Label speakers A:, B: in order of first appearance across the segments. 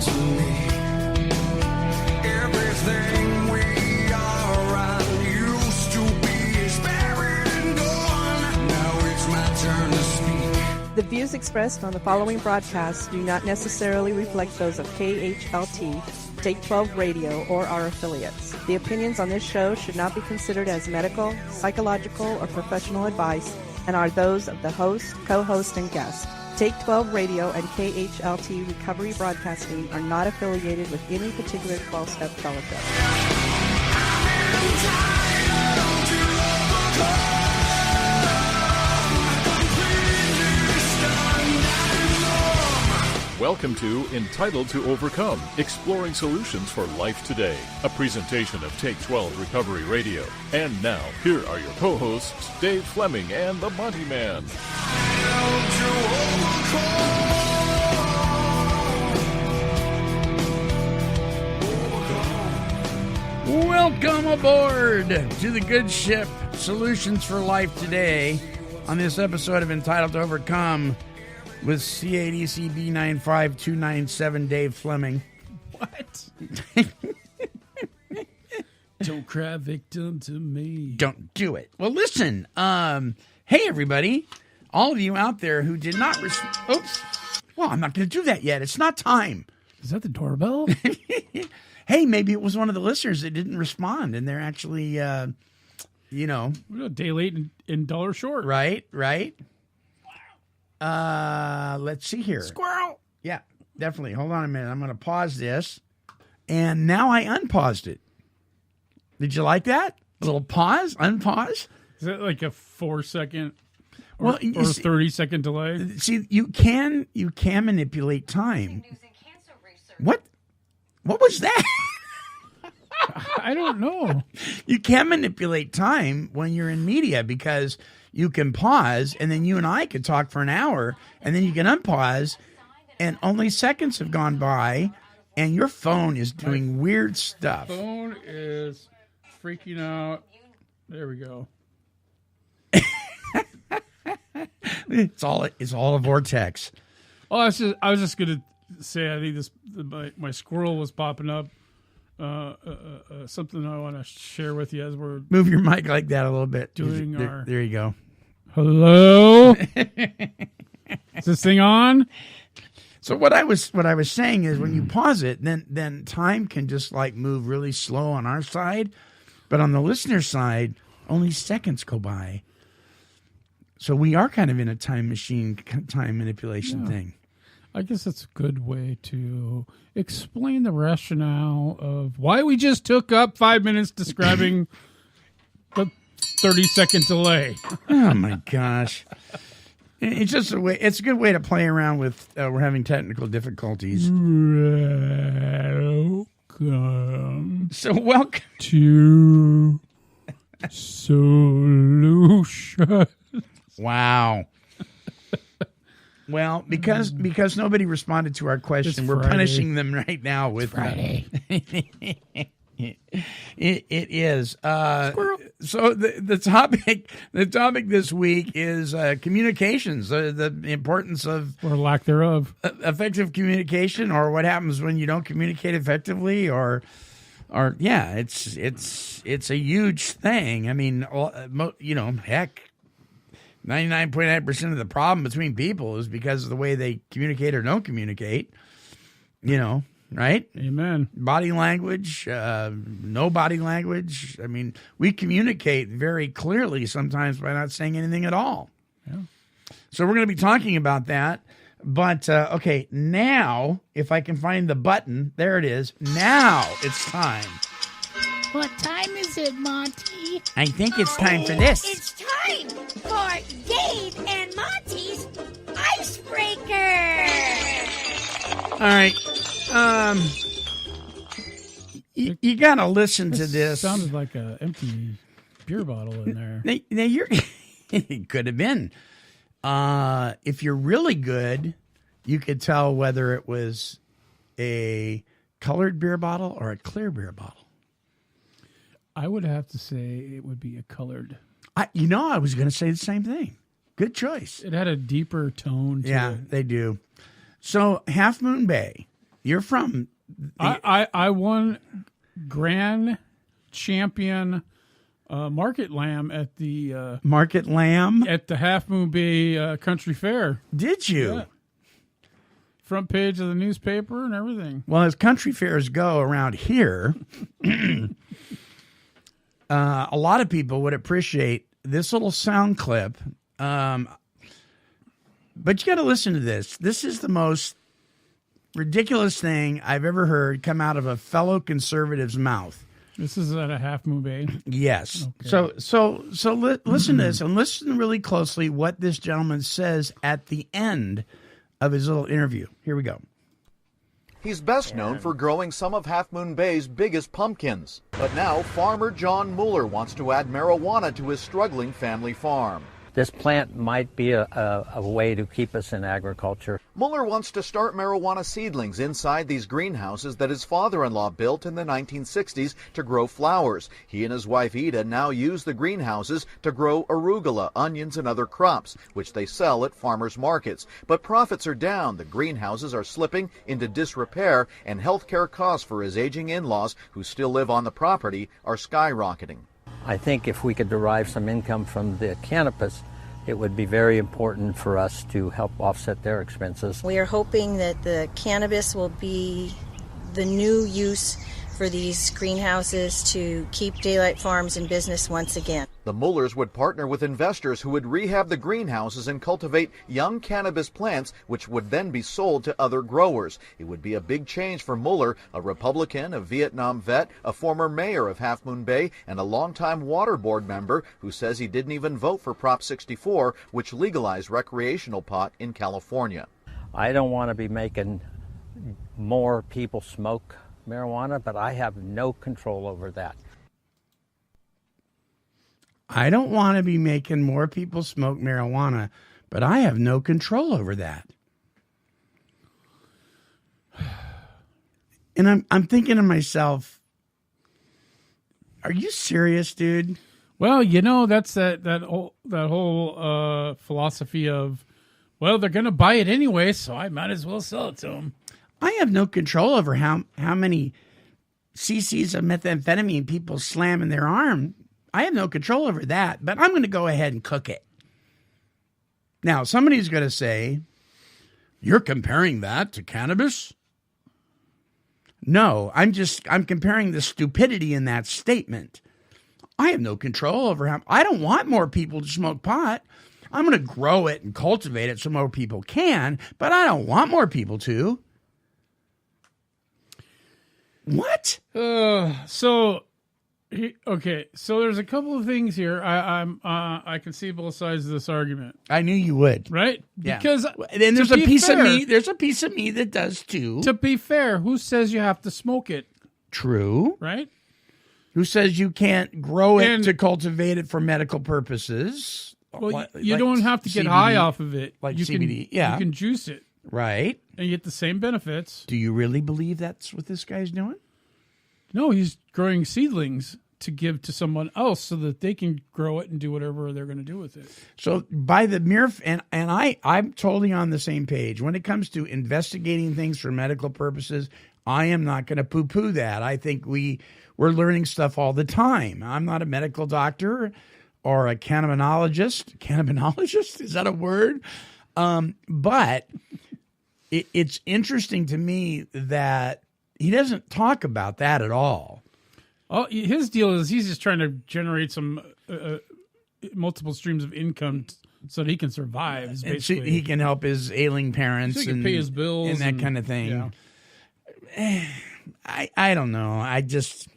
A: done to me. Everything we are and used to be is buried and gone. Now it's my turn to speak.
B: The views expressed on the following broadcasts do not necessarily reflect those of KHLT, Take 12 Radio, or our affiliates. The opinions on this show should not be considered as medical, psychological, or professional advice and are those of the host, co-host, and guest. Take 12 Radio and KHLT Recovery Broadcasting are not affiliated with any particular 12-step fellowship.
C: Welcome to Entitled to Overcome, exploring solutions for life today. A presentation of Take 12 Recovery Radio. And now, here are your co-hosts, Dave Fleming and the Monty'man.
D: Welcome aboard to the good ship, Solutions for Life Today, on this episode of Entitled to Overcome, with CADCB 95297 Dave Fleming.
E: What? Don't cry victim to me.
D: Don't do it. Well, listen. Hey, everybody. All of you out there who did not... Oops. Well, I'm not going to do that yet. It's not time.
E: Is that the doorbell?
D: Hey, maybe it was one of the listeners that didn't respond, and they're actually,
E: We're a day late and dollar short.
D: Right. Let's see here.
E: Squirrel.
D: Yeah, definitely. Hold on a minute. I'm going to pause this. And now I unpaused it. Did you like that? A little pause, unpause.
E: Is that like a 4-second
D: or
E: 30-second delay?
D: See, you can manipulate time. What was that?
E: I don't know.
D: You can manipulate time when you're in media because you can pause, and then you and I could talk for an hour, and then you can unpause, and only seconds have gone by, and your phone is doing weird stuff.
E: Phone is freaking out. There we go.
D: It's all a vortex.
E: Oh, I was just gonna say, I think my squirrel was popping up. Something I want to share with you as we're
D: move your mic like that a little bit. There you go.
E: Hello. Is this thing on?
D: So what I was saying is when you pause it, then time can just like move really slow on our side, but on the listener side, only seconds go by. So we are kind of in a time machine, time manipulation thing.
E: I guess that's a good way to explain the rationale of why we just took up 5 minutes describing the 30-second delay.
D: Oh my gosh. It's just a way. It's a good way to play around with. We're having technical difficulties.
E: Welcome.
D: So welcome
E: to Solution.
D: Wow. Well, because nobody responded to our question, we're punishing them right now with
E: Friday.
D: It is.
E: Squirrel.
D: So the topic this week is communications, the importance of
E: Or lack thereof.
D: Effective communication, or what happens when you don't communicate effectively, or it's a huge thing. I mean, heck. 99.9% of the problem between people is because of the way they communicate or don't communicate, right?
E: Amen.
D: Body language, no body language. I mean, we communicate very clearly sometimes by not saying anything at all.
E: Yeah.
D: So we're going to be talking about that. But, okay, now, if I can find the button, there it is. Now it's time.
F: What time is it, Monty?
D: I think it's time for this.
F: It's time for Dave and Monty's Icebreaker.
D: All right. You got to listen to this.
E: Sounded like an empty beer bottle in there.
D: Now it could have been. If you're really good, you could tell whether it was a colored beer bottle or a clear beer bottle.
E: I would have to say it would be a colored.
D: I was going to say the same thing. Good choice.
E: It had a deeper tone to it.
D: Yeah, they do. So Half Moon Bay You're from
E: I won Grand Champion Market Lamb at the
D: Market Lamb.
E: at the Half Moon Bay Country Fair.
D: Did you?
E: Yeah. Front page of the newspaper and everything.
D: Well, as country fairs go around here, a lot of people would appreciate this little sound clip. But you got to listen to this. This is the most ridiculous thing I've ever heard come out of a fellow conservative's mouth.
E: This is at a Half Moon Bay.
D: Yes.
E: Okay.
D: So listen to this and listen really closely what this gentleman says at the end of his little interview. Here we go.
G: He's best known for growing some of Half Moon Bay's biggest pumpkins. But now farmer John Mueller wants to add marijuana to his struggling family farm.
H: This plant might be a way to keep us in agriculture.
G: Mueller wants to start marijuana seedlings inside these greenhouses that his father-in-law built in the 1960s to grow flowers. He and his wife Ida now use the greenhouses to grow arugula, onions, and other crops, which they sell at farmers markets. But profits are down, the greenhouses are slipping into disrepair, and health care costs for his aging in-laws, who still live on the property, are skyrocketing.
H: I think if we could derive some income from the cannabis, it would be very important for us to help offset their expenses.
I: We are hoping that the cannabis will be the new use for these greenhouses to keep Daylight Farms in business once again.
G: The Muellers would partner with investors who would rehab the greenhouses and cultivate young cannabis plants, which would then be sold to other growers. It would be a big change for Mueller, a Republican, a Vietnam vet, a former mayor of Half Moon Bay, and a longtime water board member who says he didn't even vote for Prop 64, which legalized recreational pot in California.
H: I don't want to be making more people smoke marijuana, but I have no control over that.
D: I don't want to be making more people smoke marijuana, but I have no control over that. And I'm thinking to myself, are you serious, dude?
E: Well, you know, that's that whole philosophy of, well, they're going to buy it anyway, so I might as well sell it to them.
D: I have no control over how many cc's of methamphetamine people slam in their arm. I have no control over that, but I'm going to go ahead and cook it. Now, somebody's going to say, you're comparing that to cannabis? No, I'm comparing the stupidity in that statement. I have no control over I don't want more people to smoke pot. I'm going to grow it and cultivate it so more people can, but I don't want more people to. What?
E: So there's a couple of things here. I can see both sides of this argument.
D: I knew you would.
E: Right?
D: Yeah.
E: Because
D: then there's a piece of me. There's a piece of me that does too.
E: To be fair, who says you have to smoke it?
D: True.
E: Right?
D: Who says you can't grow it to cultivate it for medical purposes?
E: Well, you don't have to get
D: CBD,
E: high off of it.
D: Like
E: you
D: CBD.
E: Can,
D: yeah.
E: You can juice it.
D: Right.
E: And you get the same benefits.
D: Do you really believe that's what this guy's doing?
E: No, he's growing seedlings to give to someone else so that they can grow it and do whatever they're going to do with it.
D: So by the mere I'm totally on the same page when it comes to investigating things for medical purposes. I am not going to poo-poo that. I think we're learning stuff all the time. I'm not a medical doctor or a cannabinologist. Cannabinologist, is that a word? But it's interesting to me that he doesn't talk about that at all.
E: Oh, his deal is he's just trying to generate some multiple streams of income so that he can survive.
D: And so he can help his ailing parents
E: so he can pay his bills
D: and that kind of thing. Yeah. I don't know. I just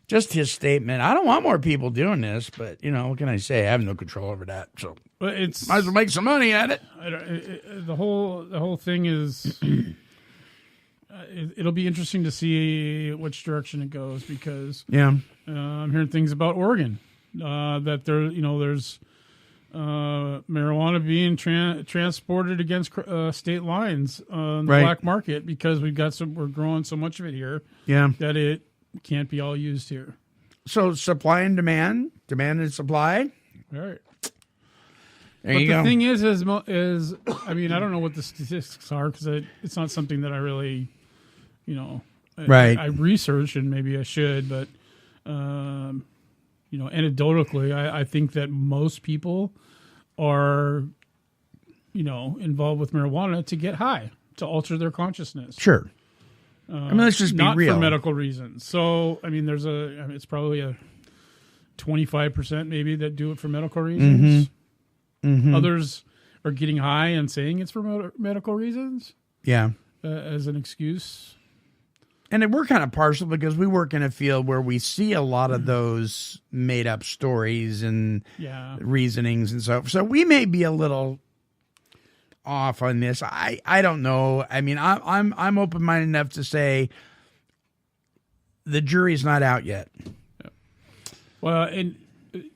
D: his statement. I don't want more people doing this, but what can I say? I have no control over that. So
E: but it's
D: might as well make some money at it.
E: The whole thing is. It'll be interesting to see which direction it goes because I'm hearing things about Oregon that there's marijuana being transported against state lines on the black market because we're growing so much of it here that it can't be all used here.
D: So supply and demand and supply.
E: All right.
D: There you go.
E: The thing is I mean, I don't know what the statistics are because it's not something that I really
D: Right.
E: I research, and maybe I should, but anecdotally, I think that most people are, involved with marijuana to get high, to alter their consciousness.
D: Sure. Let's just be
E: not
D: real.
E: for medical reasons. So, it's probably a 25% maybe that do it for medical reasons.
D: Mm-hmm.
E: Others are getting high and saying it's for medical reasons.
D: Yeah.
E: As an excuse.
D: And we're kind of partial because we work in a field where we see a lot of those made up stories and reasonings and so. So we may be a little off on this. I don't know. I mean, I'm open minded enough to say the jury's not out yet.
E: Yeah. Well, and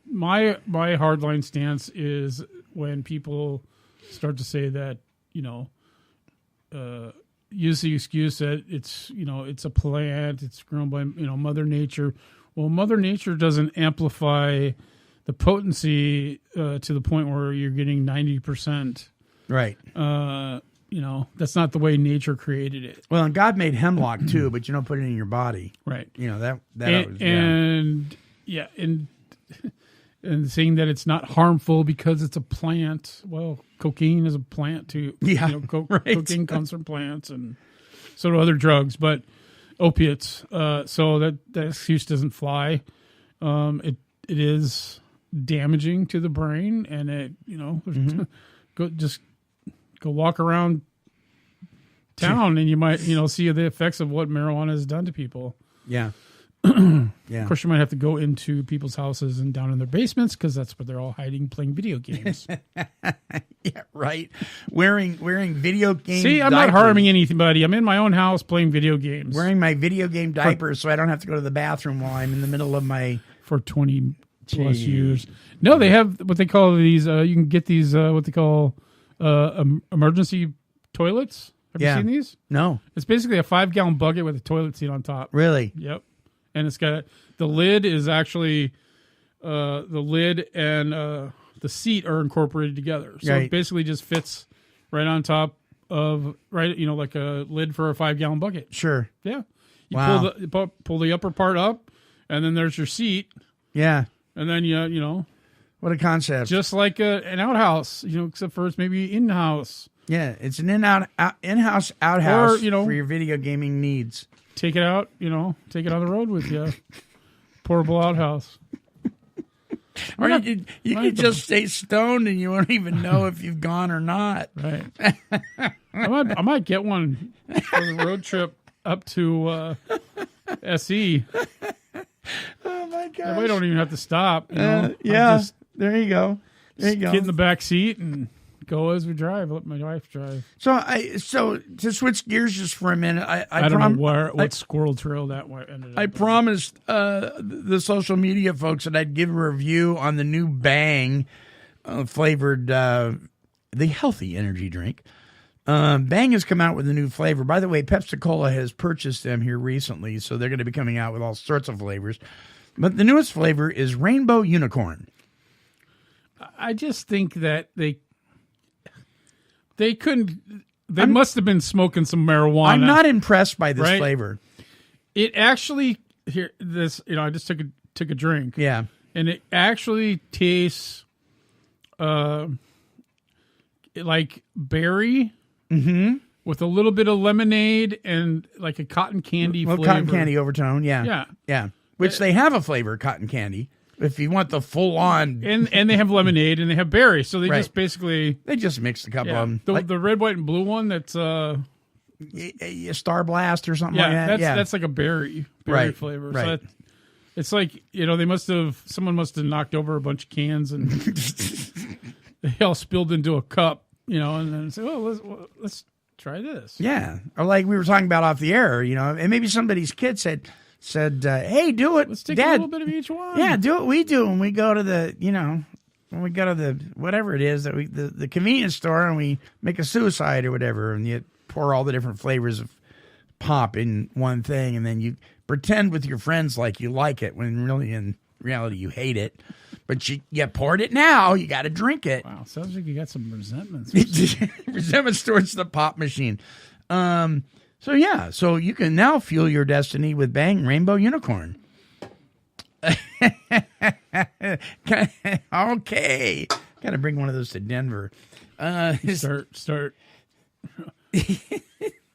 E: my hardline stance is when people start to say that use the excuse that it's a plant, it's grown by Mother Nature. Well, Mother Nature doesn't amplify the potency to the point where you're getting 90%.
D: Right.
E: That's not the way nature created it.
D: Well, and God made hemlock too, but you don't put it in your body.
E: Right. And saying that it's not harmful because it's a plant. Well, cocaine is a plant too.
D: Yeah.
E: Cocaine comes from plants, and so do other drugs, but opiates. So that excuse doesn't fly. It is damaging to the brain, and it go walk around town and you might see the effects of what marijuana has done to people.
D: Yeah. Yeah.
E: Of course, you might have to go into people's houses and down in their basements because that's where they're all hiding, playing video games.
D: Yeah, right. Wearing video game.
E: See, I'm
D: diapers.
E: not harming anybody. I'm in my own house playing video games.
D: Wearing my video game diapers so I don't have to go to the bathroom while I'm in the middle of my
E: for 20 plus years. No, they have what they call these. You can get these what they call emergency toilets. Have you seen these?
D: No.
E: It's basically a 5-gallon bucket with a toilet seat on top.
D: Really?
E: Yep. And it's got the lid is actually the lid and the seat are incorporated together. So it basically just fits right on top of like a lid for a 5-gallon bucket.
D: Sure.
E: Yeah. You pull the upper part up, and then there's your seat.
D: Yeah.
E: And then
D: what a concept.
E: Just like an outhouse, except for it's maybe in-house.
D: Yeah, it's an in-house outhouse for your video gaming needs.
E: Take it out, take it on the road with you. Portable outhouse.
D: Or you could just stay stoned and you won't even know if you've gone or not.
E: Right. I might get one for the road trip up to SE.
D: Oh my gosh.
E: That way I don't even have to stop.
D: Yeah, there you go. There you go.
E: Get in the back seat and go as we drive. Let my wife drive.
D: So to switch gears just for a minute,
E: I don't know what squirrel trail that ended up.
D: I promised the social media folks that I'd give a review on the new Bang flavored the healthy energy drink. Bang has come out with a new flavor. By the way, Pepsi-Cola has purchased them here recently, so they're going to be coming out with all sorts of flavors. But the newest flavor is Rainbow Unicorn.
E: I just think that they couldn't. They must have been smoking some marijuana.
D: I'm not impressed by this flavor.
E: It actually I just took a drink.
D: Yeah,
E: and it actually tastes like berry.
D: Mm-hmm.
E: With a little bit of lemonade and like a cotton candy flavor.
D: Cotton candy overtone,
E: yeah.
D: Which they have a flavor, cotton candy. If you want the full on,
E: and they have lemonade and they have berry, so they just basically
D: mixed a couple of them.
E: The red, white, and blue one that's
D: a Star Blast or something like that.
E: That's like a berry flavor.
D: Right.
E: So it's like someone must have knocked over a bunch of cans and they all spilled into a cup. And then say, let's try this.
D: Yeah. Or like we were talking about off the air, and maybe somebody's kid said, hey, do it.
E: Let's take
D: Dad.
E: a little bit of each one.
D: Yeah, do what we do when we go to the, whatever it is, that the convenience store and we make a suicide or whatever, and you pour all the different flavors of pop in one thing, and then you pretend with your friends like you like it when really in reality you hate it. But you poured it now. You got to drink it.
E: Wow, sounds like you got some resentments.
D: Resentments towards the pop machine. So you can now fuel your destiny with Bang Rainbow Unicorn. Okay. Got to bring one of those to Denver.
E: Start.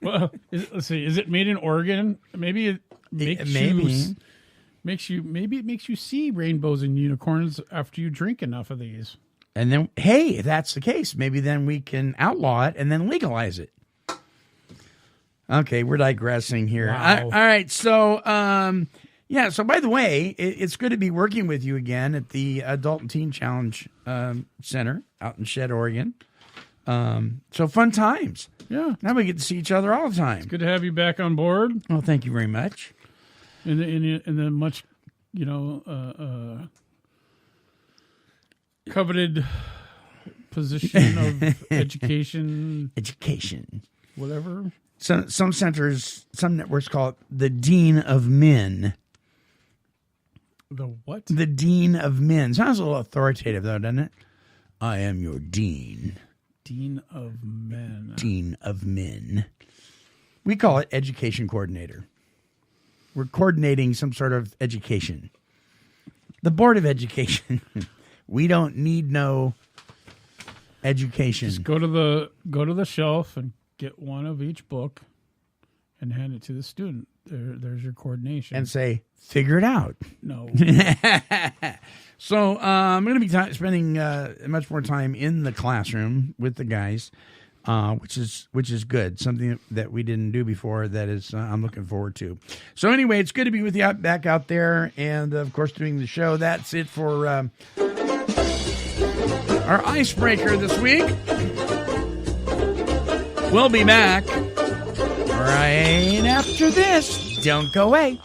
E: Well, let's see. Is it made in Oregon? Maybe it makes you see rainbows and unicorns after you drink enough of these.
D: And then, hey, if that's the case, maybe then we can outlaw it and then legalize it. Okay, we're digressing here.
E: Wow.
D: All right, so so by the way, it's good to be working with you again at the Adult and Teen Challenge Center out in Shed, Oregon. So fun times.
E: Yeah.
D: Now we get to see each other all the time.
E: It's good to have you back on board.
D: Well, thank you very much.
E: In the much, coveted position of education. Whatever.
D: Some centers, some networks call it the Dean of Men.
E: The what?
D: The Dean of Men. Sounds a little authoritative, though, doesn't it? I am your dean.
E: Dean of Men.
D: Dean of Men. We call it education coordinator. We're coordinating some sort of education. The Board of Education. We don't need no education.
E: Just go to the shelf and get one of each book and hand it to the student. There's your coordination.
D: And say, figure it out.
E: No.
D: So I'm going to be spending much more time in the classroom with the guys, which is good. Something that we didn't do before. That is, I'm looking forward to. So anyway, it's good to be with you back out there, and of course doing the show. That's it for our icebreaker this week. We'll be back right after this. Don't go away.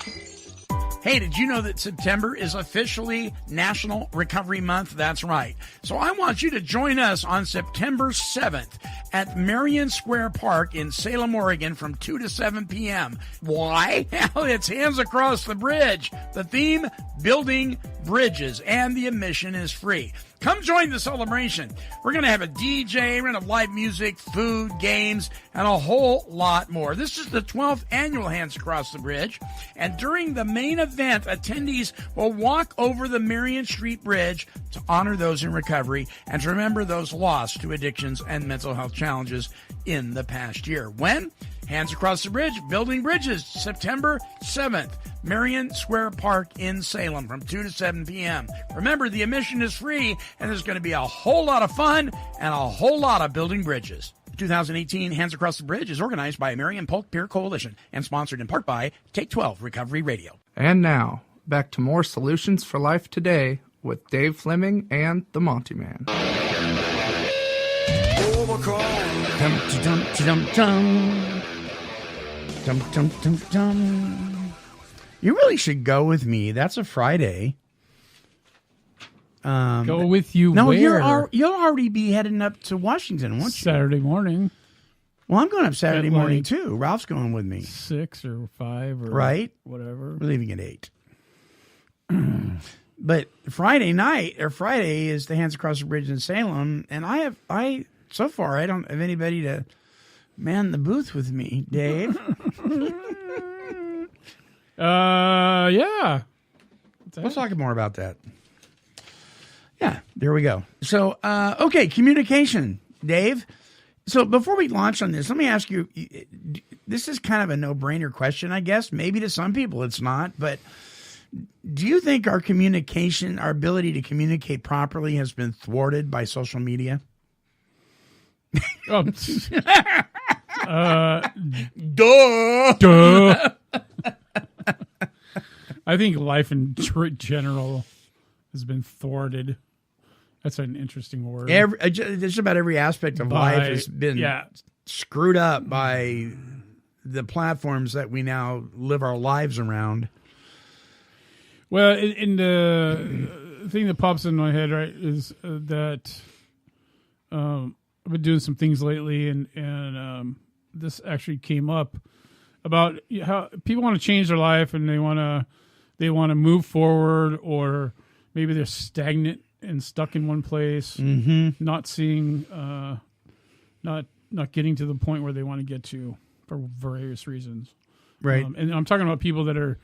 D: Hey, did you know that September is officially National Recovery Month? That's right. So I want you to join us on September 7th at Marion Square Park in Salem, Oregon from 2 to 7 p.m. Why? Well, it's Hands Across the Bridge. The theme, building bridges, and the admission is free. Come join the celebration. We're going to have a DJ, we're going to have live music, food, games, and a whole lot more. This is the 12th annual Hands Across the Bridge, and during the main event, attendees will walk over the Marion Street Bridge to honor those in recovery and to remember those lost to addictions and mental health challenges in the past year. When? Hands Across the Bridge, Building Bridges, September 7th, Marion Square Park in Salem from 2 to 7 p.m. Remember, the admission is free, and there's going to be a whole lot of fun and a whole lot of building bridges. 2018 Hands Across the Bridge is organized by Marion Polk Peer Coalition and sponsored in part by Take 12 Recovery Radio.
J: And now, back to more Solutions for Life Today with Dave Fleming and the Monty'man.
D: You really should go with me. That's a Friday.
E: Go with you.
D: No,
E: where?
D: you'll already be heading up to Washington, won't you?
E: Saturday morning.
D: Well, I'm going up Saturday morning too. Ralph's going with me.
E: 6 or 5 or
D: right,
E: whatever.
D: We're leaving at 8. But Friday is the Hands Across the Bridge in Salem, and so far I don't have anybody to man the booth with me, Dave.
E: Yeah.
D: Let's talk more about that. Yeah, there we go. So, okay, communication, Dave. So before we launch on this, let me ask you, this is kind of a no-brainer question, I guess. Maybe to some people it's not, but do you think our ability to communicate properly has been thwarted by social media?
E: Duh. I think life in general has been thwarted. That's an interesting word.
D: Just about every aspect of life has been screwed up by the platforms that we now live our lives around.
E: Well, in the thing that pops in my head, right, is that I've been doing some things lately, and this actually came up about how people want to change their life and they want to move forward, or maybe they're stagnant and stuck in one place, not seeing, not getting to the point where they want to get to for various reasons.
D: Right.
E: And I'm talking about people that are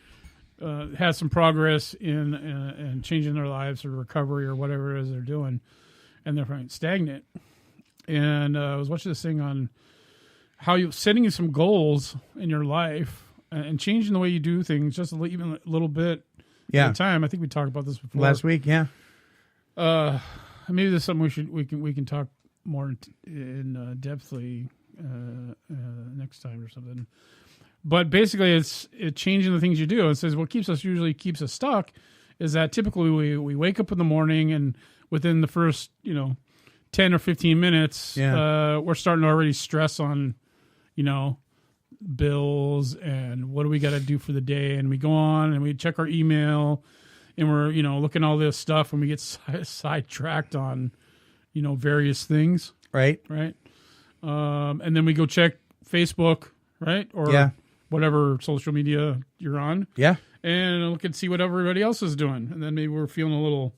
E: has some progress in changing their lives or recovery or whatever it is they're doing, and they're finding stagnant. And I was watching this thing on how you setting some goals in your life and changing the way you do things just even a little bit at a time. I think we talked about this before
D: last week. Yeah.
E: Maybe there's something we can talk more in depthly next time or something. But basically, it's changing the things you do. It says what usually keeps us stuck is that typically we wake up in the morning and within the first 10 or 15 minutes, we're starting to already stress on bills and what do we got to do for the day, and we go on and we check our email and we're looking at all this stuff and we get sidetracked on various things,
D: right,
E: and then we go check Facebook, right, or whatever social media you're on, and look and see what everybody else is doing, and then maybe we're feeling a little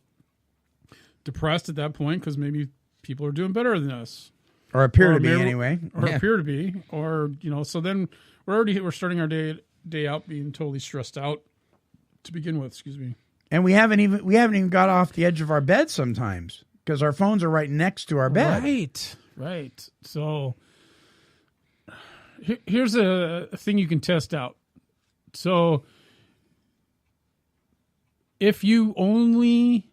E: depressed at that point because maybe people are doing better than us,
D: or appear to be anyway,
E: or so then we're starting our day out being totally stressed out to begin with. Excuse me.
D: And we haven't even got off the edge of our bed sometimes because our phones are right next to our bed.
E: Right. So here's a thing you can test out. So if you only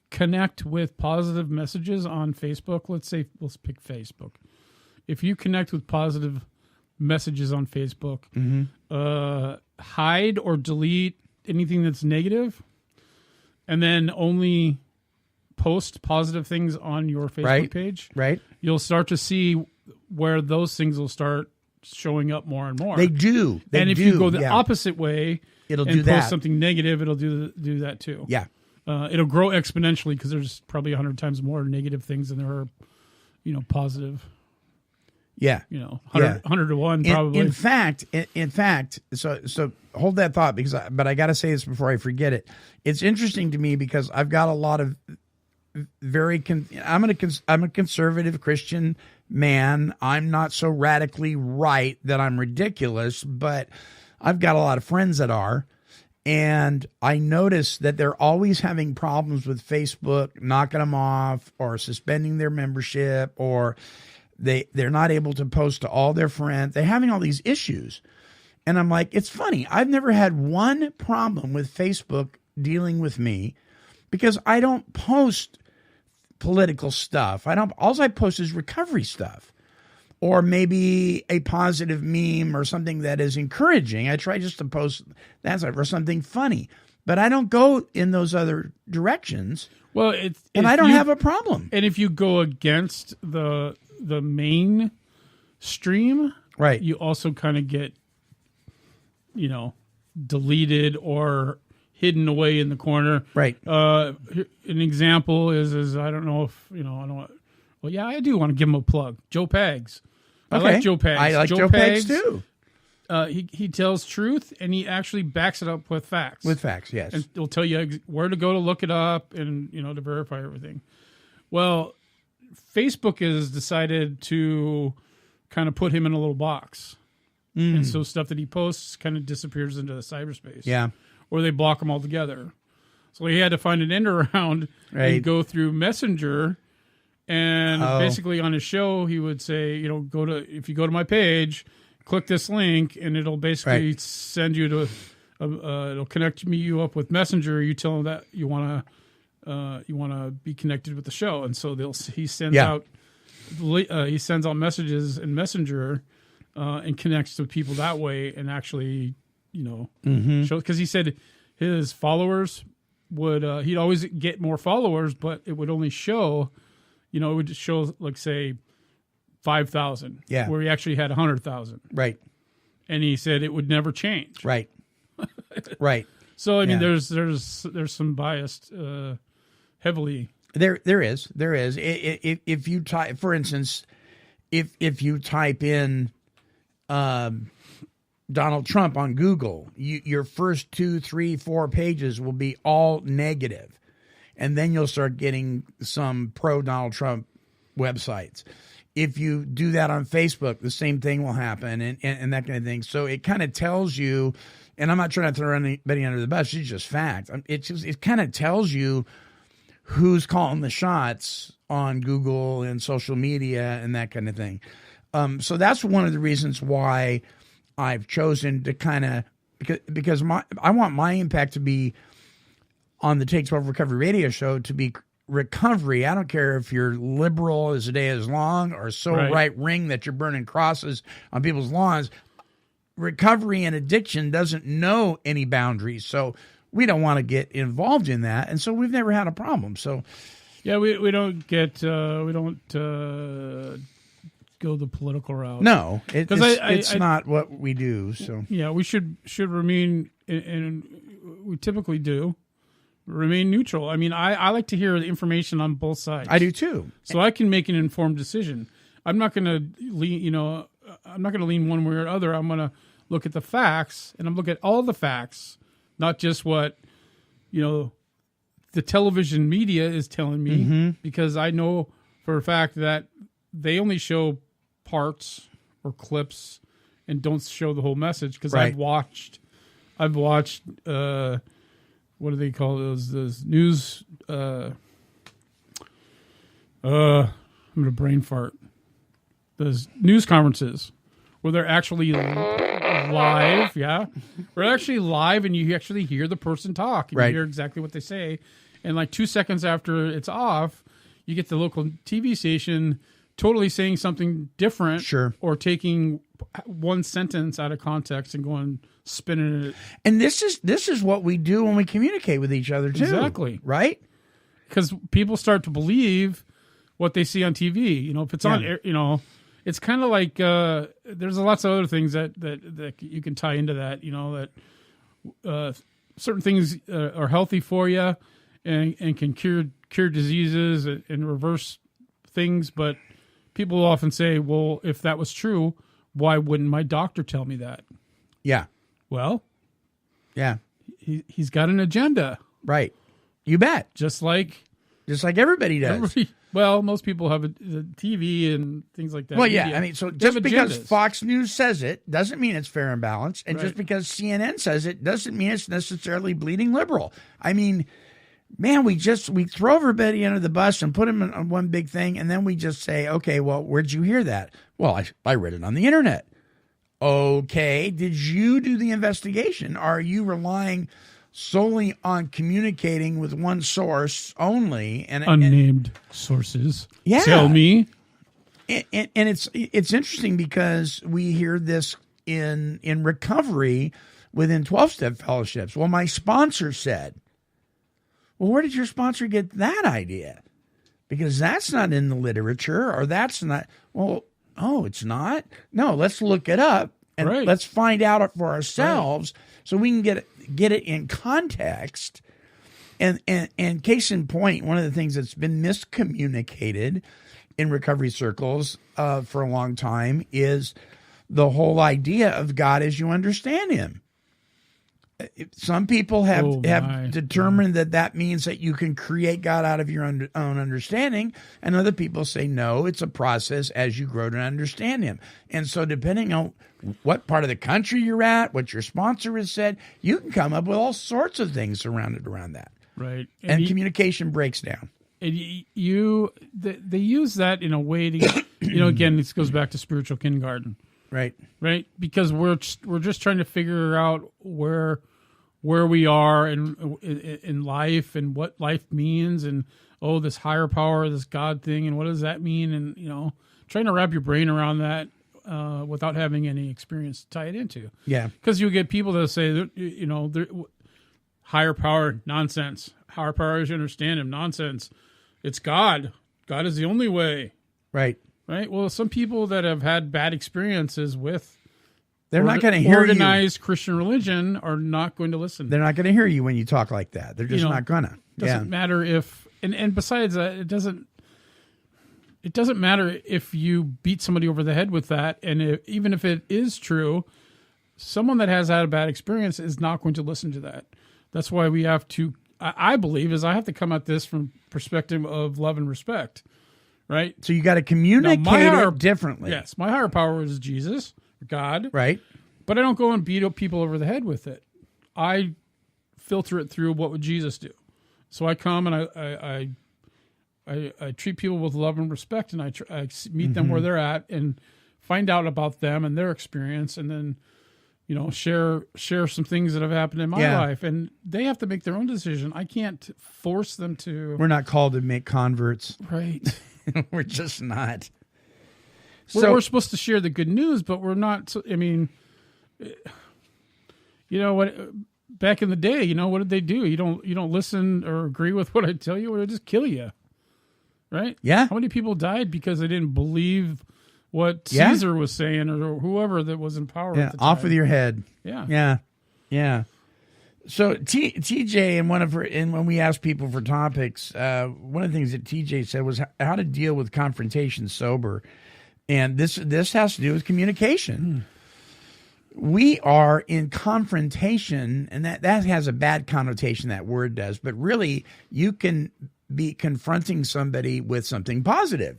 E: connect with positive messages on Facebook, let's pick Facebook. If you connect with positive messages on Facebook, hide or delete anything that's negative, and then only post positive things on your Facebook page, you'll start to see where those things will start showing up more and more.
D: They do.
E: If you go the opposite way,
D: it'll
E: and
D: do that.
E: Post something negative, it'll do that too.
D: Yeah.
E: It'll grow exponentially because there's probably 100 times more negative things than there are, positive.
D: Yeah.
E: 100 to 1 probably.
D: In fact, so hold that thought but I got to say this before I forget it. It's interesting to me because I've got a lot of I'm a conservative Christian man. I'm not so radically right that I'm ridiculous, but I've got a lot of friends that are. And I notice that they're always having problems with Facebook, knocking them off or suspending their membership, or they're not able to post to all their friends. They're having all these issues. And I'm like, it's funny. I've never had one problem with Facebook dealing with me because I don't post political stuff. All I post is recovery stuff. Or maybe a positive meme or something that is encouraging. I try just to post that or something funny. But I don't go in those other directions.
E: Well,
D: I don't have a problem.
E: And if you go against the main stream,
D: right,
E: you also kind of get, deleted or hidden away in the corner.
D: Right.
E: An example is I don't know if, I don't want. Well, yeah, I do want to give him a plug. Joe Pags. I like Joe Pags.
D: I like Joe Pags too.
E: He tells truth, and he actually backs it up with facts.
D: With facts, yes.
E: And he'll tell you where to go to look it up and, to verify everything. Well, Facebook has decided to kind of put him in a little box. And so stuff that he posts kind of disappears into the cyberspace.
D: Yeah.
E: Or they block him altogether. So he had to find an end around and go through Messenger. And basically on his show, he would say, if you go to my page, click this link, and it'll basically send you to, it'll connect you up with Messenger. You tell them that you want to be connected with the show, and so he sends out messages in Messenger, and connects to people that way, and actually, show, because he said his followers would he'd always get more followers, but it would only show. It would just show, like, say, 5,000.
D: Yeah.
E: Where he actually had 100,000.
D: Right.
E: And he said it would never change.
D: Right. Right.
E: So I mean, there's some biased heavily.
D: There is. If you type, for instance, if you type in Donald Trump on Google, your first 2, 3, 4 pages will be all negative. And then you'll start getting some pro-Donald Trump websites. if you do that on Facebook, the same thing will happen, and that kind of thing. So it kind of tells you, and I'm not trying to throw anybody under the bus. It's just fact. It kind of tells you who's calling the shots on Google and social media and that kind of thing. So that's one of the reasons why I've chosen to kind of, because I want my impact to be on the Take 12 Recovery Radio Show to be recovery. I don't care if you're liberal as a day is long or so right wing that you're burning crosses on people's lawns. Recovery and addiction doesn't know any boundaries. So we don't want to get involved in that. And so we've never had a problem. So
E: yeah, we don't get, we don't go the political route.
D: No, it's not what we do. So
E: yeah, we should remain, and we typically do, remain neutral. I mean, I like to hear the information on both sides.
D: I do too,
E: so I can make an informed decision. I'm not going to lean, I'm not going to lean one way or other. I'm going to look at the facts, and I'm looking at all the facts, not just what the television media is telling me, because I know for a fact that they only show parts or clips and don't show the whole message, because I've watched what do they call those news I'm gonna brain fart, those news conferences where they're actually live. We're actually live, and you actually hear the person talk, and you hear exactly what they say, and like 2 seconds after it's off, you get the local TV station totally saying something different, or taking one sentence out of context and going spinning it.
D: And this is what we do when we communicate with each other too.
E: Exactly.
D: Right?
E: Because people start to believe what they see on TV. If it's on air, it's kind of like there's lots of other things that you can tie into that. That certain things are healthy for you and can cure diseases and reverse things, but people often say, well, if that was true, why wouldn't my doctor tell me that?
D: Yeah.
E: Well,
D: yeah.
E: He's got an agenda.
D: Right. You bet.
E: Just like
D: everybody does.
E: Well, most people have a TV and things like that.
D: Well, yeah. I mean, so just because Fox News says it doesn't mean it's fair and balanced. And just because CNN says it doesn't mean it's necessarily bleeding liberal. I mean, man, we throw everybody under the bus and put them on one big thing, and then we just say, okay, well, where'd you hear that? Well, I read it on the internet. Okay, did you do the investigation? Are you relying solely on communicating with one source only? And
E: unnamed sources.
D: Yeah.
E: Tell me.
D: And it's interesting because we hear this in recovery within 12-step fellowships. Well, my sponsor said. Well, where did your sponsor get that idea? Because that's not in the literature, or that's not. Well, it's not? No, let's look it up and let's find out for ourselves so we can get it in context. And case in point, one of the things that's been miscommunicated in recovery circles for a long time is the whole idea of God as you understand him. Some people have determined that means that you can create God out of your own understanding, and other people say, no, it's a process as you grow to understand him. And so depending on what part of the country you're at, what your sponsor has said, you can come up with all sorts of things surrounded around that.
E: Right.
D: And communication breaks down.
E: And they use that in a way to, again, this goes back to spiritual kindergarten.
D: Right.
E: Because we're just trying to figure out where we are in life and what life means, and this higher power, this God thing, and what does that mean? And trying to wrap your brain around that without having any experience to tie it into.
D: Yeah.
E: Because you get people that say higher power, nonsense. Higher power as you understand him, nonsense. It's God. God is the only way.
D: Right.
E: Right. Well, some people that have had bad experiences with
D: they're not going to hear
E: organized Christian religion are not going to listen.
D: They're not going to hear you when you talk like that. They're just not going to.
E: Doesn't matter if and besides that, it doesn't matter if you beat somebody over the head with that, and even if it is true, someone that has had a bad experience is not going to listen to that. That's why we have to. I believe I have to come at this from perspective of love and respect. right?
D: So you got to communicate it differently.
E: Yes, my higher power is Jesus, God.
D: Right.
E: But I don't go and beat up people over the head with it. I filter it through what would Jesus do. So I come and I treat people with love and respect, and I meet them where they're at and find out about them and their experience, and then, you know, share some things that have happened in my life, and they have to make their own decision. I can't force them to.
D: We're not called to make converts.
E: Right.
D: We're just not.
E: We're supposed to share the good news, but we're not. I mean, you know what? Back in the day, you know, what did they do? You don't listen or agree with what I tell you, or they just kill you. Right?
D: Yeah.
E: How many people died because they didn't believe what Caesar was saying, or whoever that was in power at the time?
D: Off with your head.
E: Yeah.
D: Yeah. So TJ, when we asked people for topics, one of the things that TJ said was how to deal with confrontation sober. And this has to do with communication. We are in confrontation, and that has a bad connotation, that word does, but really you can be confronting somebody with something positive.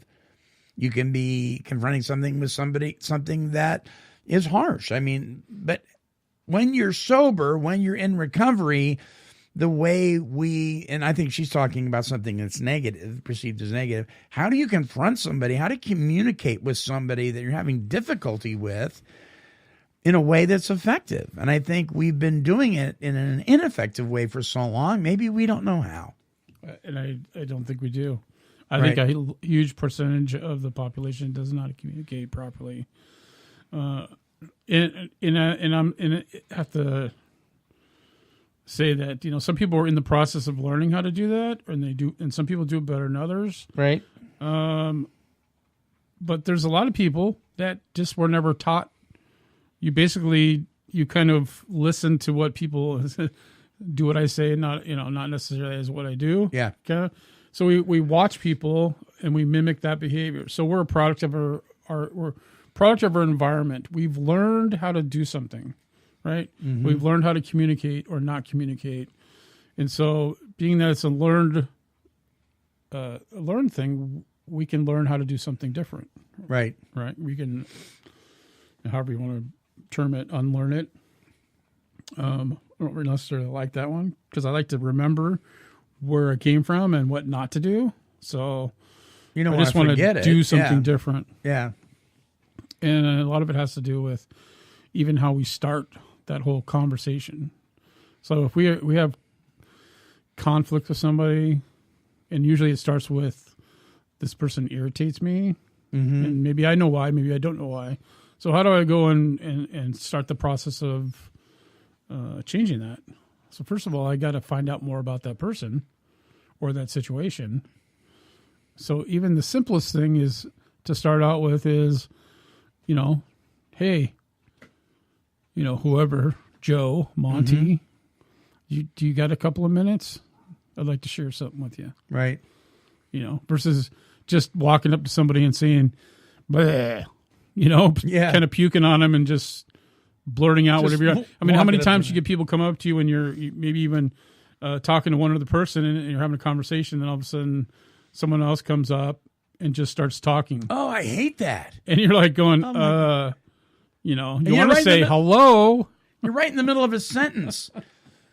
D: You can be confronting something that is harsh. I mean, but when you're sober, when you're in recovery, the way and I think she's talking about something that's negative, perceived as negative. How do you confront somebody? How to communicate with somebody that you're having difficulty with in a way that's effective? And I think we've been doing it in an ineffective way for so long. Maybe we don't know how.
E: And I don't think we do. I think a huge percentage of the population does not communicate properly. And I have to say that, you know, some people are in the process of learning how to do that, and some people do it better than others.
D: Right.
E: But there's a lot of people that just were never taught. You kind of listen to what people do, what I say, not necessarily as what I do.
D: Yeah.
E: Okay. So we watch people and we mimic that behavior. So we're a product of our environment. We've learned how to do something, right? Mm-hmm. We've learned how to communicate or not communicate. And so being that it's a learned thing, we can learn how to do something different.
D: Right.
E: Right. We can, however you want to term it, unlearn it. I don't necessarily like that one because I like to remember where it came from and what not to do. So
D: I
E: just want to do something different.
D: Yeah.
E: And a lot of it has to do with even how we start that whole conversation. So if we have conflict with somebody, and usually it starts with this person irritates me, and maybe I know why, maybe I don't know why. So how do I go and start the process of changing that? So first of all, I got to find out more about that person or that situation. So even the simplest thing is to start out with is, you know, hey, you know, whoever, Joe, Monty, do you got a couple of minutes? I'd like to share something with you.
D: Right.
E: You know, versus just walking up to somebody and saying, bleh, you know, kind of puking on them and just blurting out whatever you're. I mean, how many times you get people come up to you when you're maybe even talking to one other person and you're having a conversation, and all of a sudden someone else comes up and just starts talking.
D: Oh, I hate that.
E: And you're like going, you know, you want to say hello.
D: You're right in the middle of a sentence.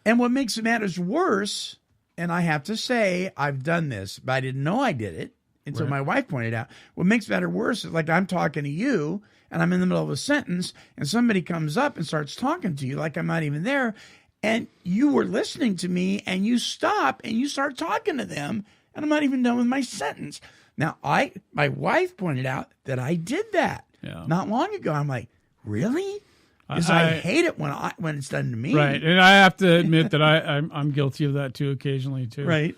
D: And what makes matters worse, and I have to say I've done this, but I didn't know I did it until my wife pointed out. What makes matter worse is like I'm talking to you and I'm in the middle of a sentence and somebody comes up and starts talking to you like I'm not even there. And you were listening to me and you stop and you start talking to them and I'm not even done with my sentence. Now, my wife pointed out that I did that not long ago. I'm like, really? Because I hate it when it's done to me.
E: Right. And I have to admit that I'm guilty of that too occasionally too.
D: Right.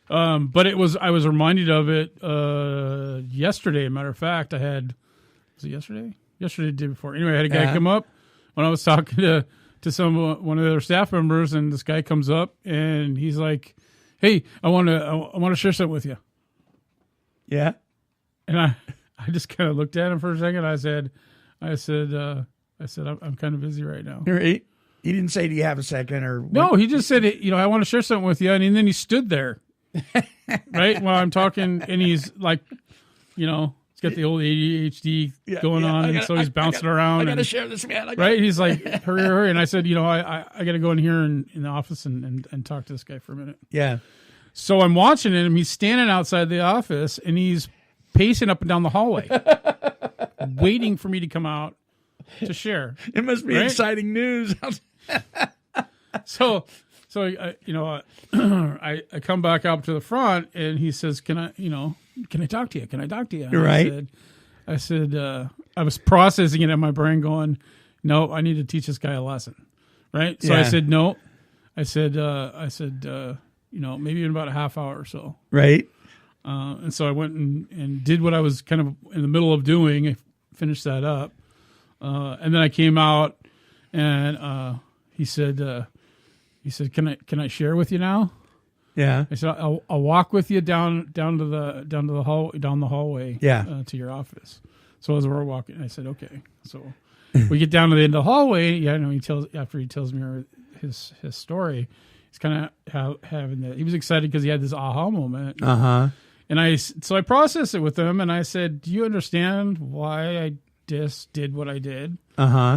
E: But I was reminded of it yesterday. As a matter of fact, was it yesterday? Yesterday, the day before. Anyway, I had a guy come up when I was talking to one of the other staff members, and this guy comes up and he's like, "Hey, I want to share something with you."
D: Yeah.
E: And I just kind of looked at him for a second. I said, I'm kind of busy right now.
D: He didn't say, "Do you have a second?" Or
E: no, he just said, you know, I want to share something with you. And then he stood there, right, while I'm talking, and he's like you know, he's got the old ADHD going on, and so he's bouncing around.
D: I got to share this, man.
E: Right? He's like, hurry. And I said, you know, I got to go in here in the office and talk to this guy for a minute.
D: Yeah.
E: So I'm watching him. He's standing outside the office, and he's pacing up and down the hallway, waiting for me to come out to share.
D: It must be exciting news.
E: So you know, I come back up to the front, and he says, "Can I talk to you? Can I talk to you?" And
D: right.
E: I said, I was processing it in my brain, going, "No, I need to teach this guy a lesson." Right. So I said, "No." I said, you know, maybe in about a half hour or so.
D: Right.
E: And so I went and did what I was kind of in the middle of doing. I finished that up. And then I came out, and he said, "Can I share with you now?"
D: Yeah.
E: I said, I'll walk with you down the hallway.
D: Yeah.
E: To your office. So as we're walking, I said, "Okay." So we get down to the end of the hallway. Yeah, no, after he tells me his story, he's kind of having that. He was excited because he had this aha moment. And I processed it with him, and I said, "Do you understand why I just did what I did?"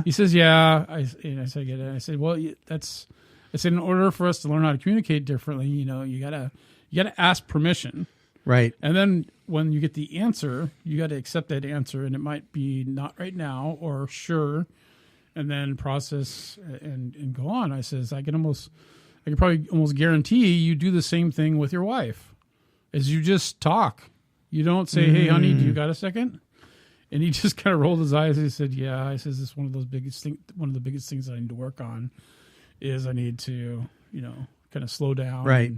E: He says, "Yeah." I said, "I get it." I said, "Well, I said, in order for us to learn how to communicate differently, you know, you gotta ask permission,
D: right?
E: And then when you get the answer, you got to accept that answer, and it might be not right now or sure, and then process and go on." I says, I can probably almost guarantee you do the same thing with your wife, is you just talk. You don't say, "Hey, honey, do you got a second?" And he just kind of rolled his eyes. He said, "Yeah." I says, "This is one of the biggest things that I need to work on is I need to, you know, kind of slow down."
D: Right.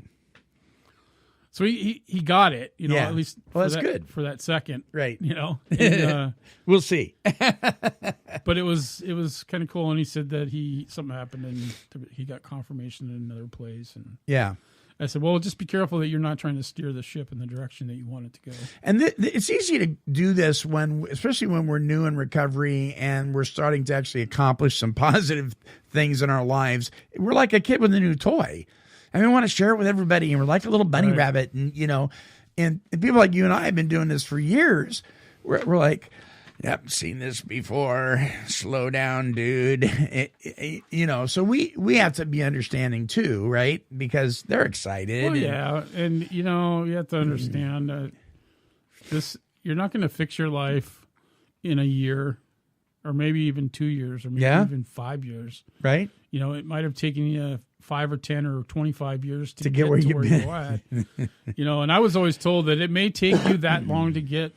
E: So he got it, you know,
D: Yeah.
E: at least
D: that's good
E: for that second.
D: Right.
E: You know, and,
D: we'll see.
E: But it was kind of cool. And he said that something happened and he got confirmation in another place. And
D: yeah.
E: I said, well, just be careful that you're not trying to steer the ship in the direction that you want it to go.
D: And it's easy to do this especially when we're new in recovery and we're starting to actually accomplish some positive things in our lives. We're like a kid with a new toy. And we want to share it with everybody. And we're like a little bunny rabbit. And, you know, and people like you and I have been doing this for years. We're like, "Yep, seen this before. Slow down, dude." You know, so we have to be understanding too, right? Because they're excited.
E: Well, yeah, and you know, you have to understand that you're not going to fix your life in a year, or maybe even 2 years, or maybe even 5 years.
D: Right.
E: You know, it might have taken you 5 or 10 or 25 years to
D: get where you're
E: at. You know, and I was always told that it may take you that long to get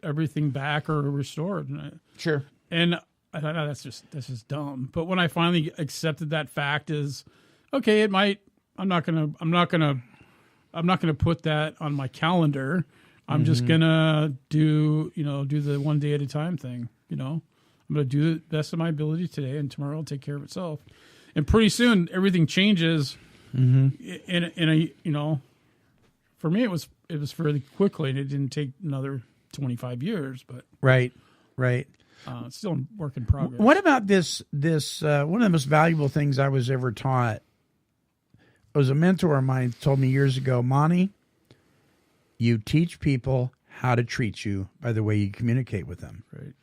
E: everything back or restored.
D: Sure.
E: And I thought, "Oh, that's just dumb." But when I finally accepted that fact, is okay, it might. I'm not gonna put that on my calendar. I'm just gonna do the one day at a time thing. You know, I'm gonna do the best of my ability today, and tomorrow will take care of itself. And pretty soon everything changes. In a you know, for me it was fairly quickly, and it didn't take another 25 years, but
D: right.
E: It's still a work in progress.
D: What about this one of the most valuable things I was ever taught was a mentor of mine told me years ago, "Monty, you teach people how to treat you by the way you communicate with them."
E: Right.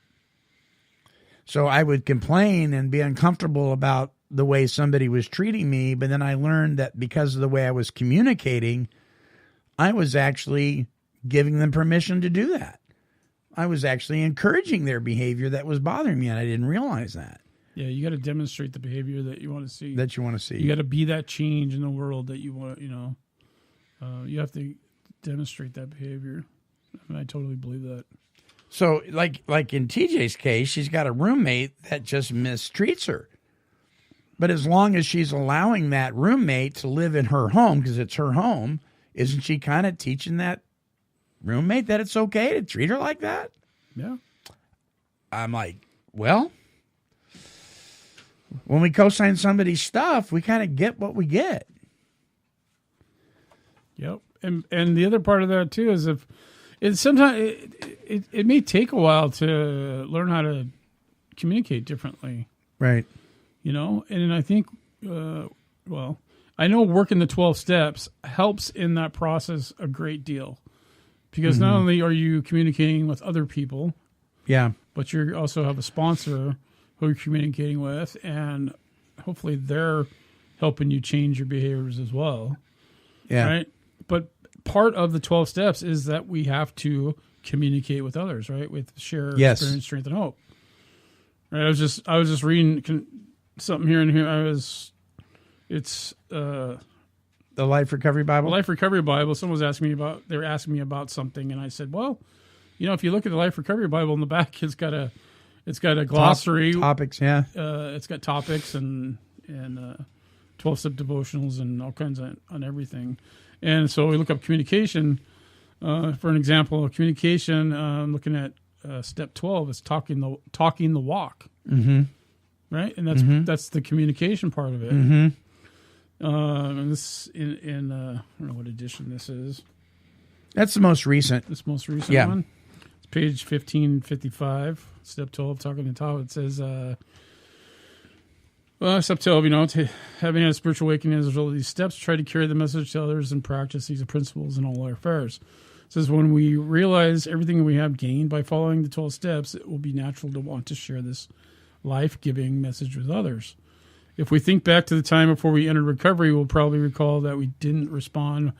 D: So I would complain and be uncomfortable about the way somebody was treating me, but then I learned that because of the way I was communicating, I was actually giving them permission to do that. I was actually encouraging their behavior that was bothering me, and I didn't realize that.
E: Yeah, you got to demonstrate the behavior that you want to see. You got to be that change in the world that you want. You know, you have to demonstrate that behavior. And I totally believe that.
D: So, like in TJ's case, she's got a roommate that just mistreats her. But as long as she's allowing that roommate to live in her home, because it's her home, isn't she kind of teaching that roommate that it's okay to treat her like that?
E: Yeah.
D: I'm like, well, when we co-sign somebody's stuff, we kind of get what we get.
E: Yep. And the other part of that too is if it's sometimes it may take a while to learn how to communicate differently.
D: Right.
E: You know, and I think, I know working the 12 steps helps in that process a great deal. Because not only are you communicating with other people,
D: Yeah.
E: but you also have a sponsor who you're communicating with, and hopefully they're helping you change your behaviors as well.
D: Yeah.
E: Right? But part of the 12 steps is that we have to communicate with others, right? With share
D: Yes.
E: experience, strength, and hope. Right? I was just reading something here and here. It's
D: The Life Recovery Bible?
E: Life Recovery Bible. Someone was asking me about something, and I said, well, if you look at the Life Recovery Bible in the back, it's got a glossary.
D: Topics, yeah.
E: It's got topics and 12-step devotionals and all kinds on everything. And so we look up communication. For an example of communication, looking at step 12 is talking the walk.
D: Mm-hmm.
E: Right? And that's the communication part of it.
D: Mm-hmm.
E: And this in I don't know what edition this is.
D: That's the most recent.
E: This most recent
D: Yeah.
E: one. It's page 1555, step 12, talking to top. It says, step 12, having had a spiritual awakening as a result of these steps, try to carry the message to others and practice these principles in all our affairs. It says, when we realize everything we have gained by following the 12 steps, it will be natural to want to share this life-giving message with others. If we think back to the time before we entered recovery, we'll probably recall that we didn't respond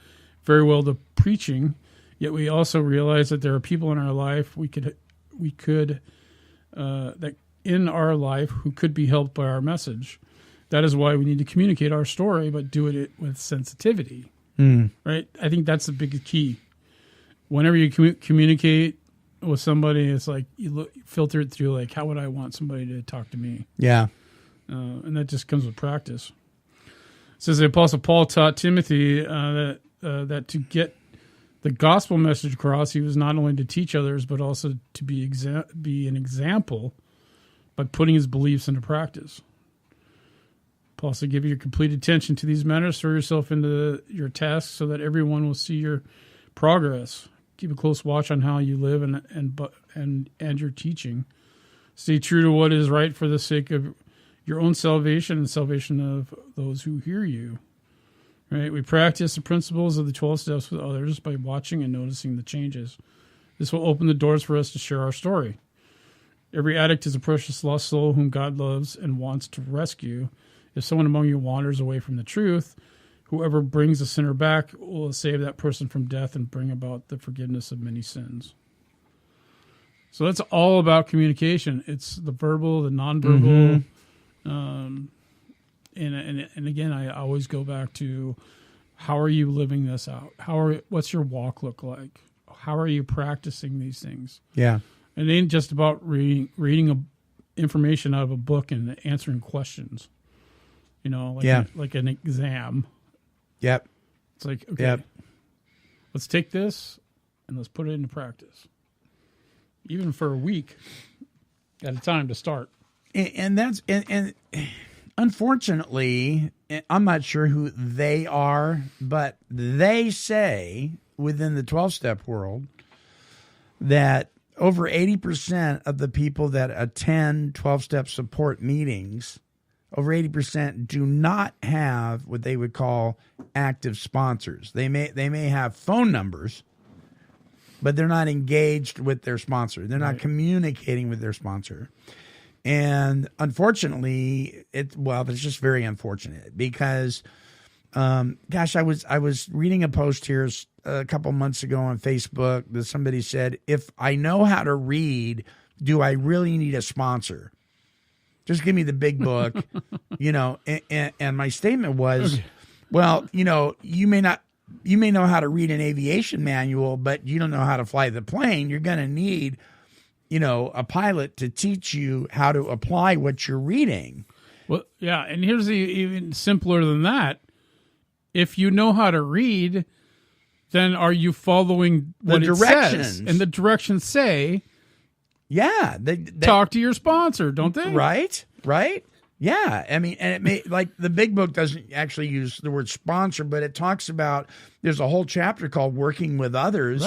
E: very well to preaching, yet we also realize that there are people in our life that in our life who could be helped by our message. That is why we need to communicate our story, but do it with sensitivity. Right? I think that's the biggest key. Whenever you communicate with somebody, it's like you filter it through, like, how would I want somebody to talk to me?
D: Yeah.
E: And that just comes with practice. It says the Apostle Paul taught Timothy that to get the gospel message across, he was not only to teach others, but also to be an example by putting his beliefs into practice. Paul said, give your complete attention to these matters, throw yourself into your tasks so that everyone will see your progress. Keep a close watch on how you live and your teaching. Stay true to what is right for the sake of your own salvation and salvation of those who hear you. Right? We practice the principles of the 12 steps with others by watching and noticing the changes. This will open the doors for us to share our story. Every addict is a precious lost soul whom God loves and wants to rescue. If someone among you wanders away from the truth, whoever brings a sinner back will save that person from death and bring about the forgiveness of many sins. So that's all about communication. It's the verbal, the nonverbal. And again, I always go back to, how are you living this out? What's your walk look like? How are you practicing these things?
D: Yeah.
E: It ain't just about reading information out of a book and answering questions. Like an exam.
D: Yep.
E: It's like, okay, let's take this and let's put it into practice. Even for a week at a time to start.
D: And that's unfortunately, I'm not sure who they are, but they say within the 12-step world that over 80% of the people that attend 12-step support meetings, over 80% do not have what they would call active sponsors. They may have phone numbers, but they're not engaged with their sponsor. They're not communicating with their sponsor. And unfortunately, it's just very unfortunate because, I was reading a post here a couple months ago on Facebook that somebody said, if I know how to read, do I really need a sponsor? Just give me the big book, and my statement was, well, you may know how to read an aviation manual, but you don't know how to fly the plane. You're going to need, a pilot to teach you how to apply what you're reading.
E: Well, yeah, and here's even simpler than that. If you know how to read, then are you following what
D: the
E: it
D: directions?
E: Says? And the directions say,
D: yeah, they
E: talk to your sponsor, don't they?
D: Right. Yeah, I mean, and it may, like, the big book doesn't actually use the word sponsor, but it talks about, there's a whole chapter called Working with Others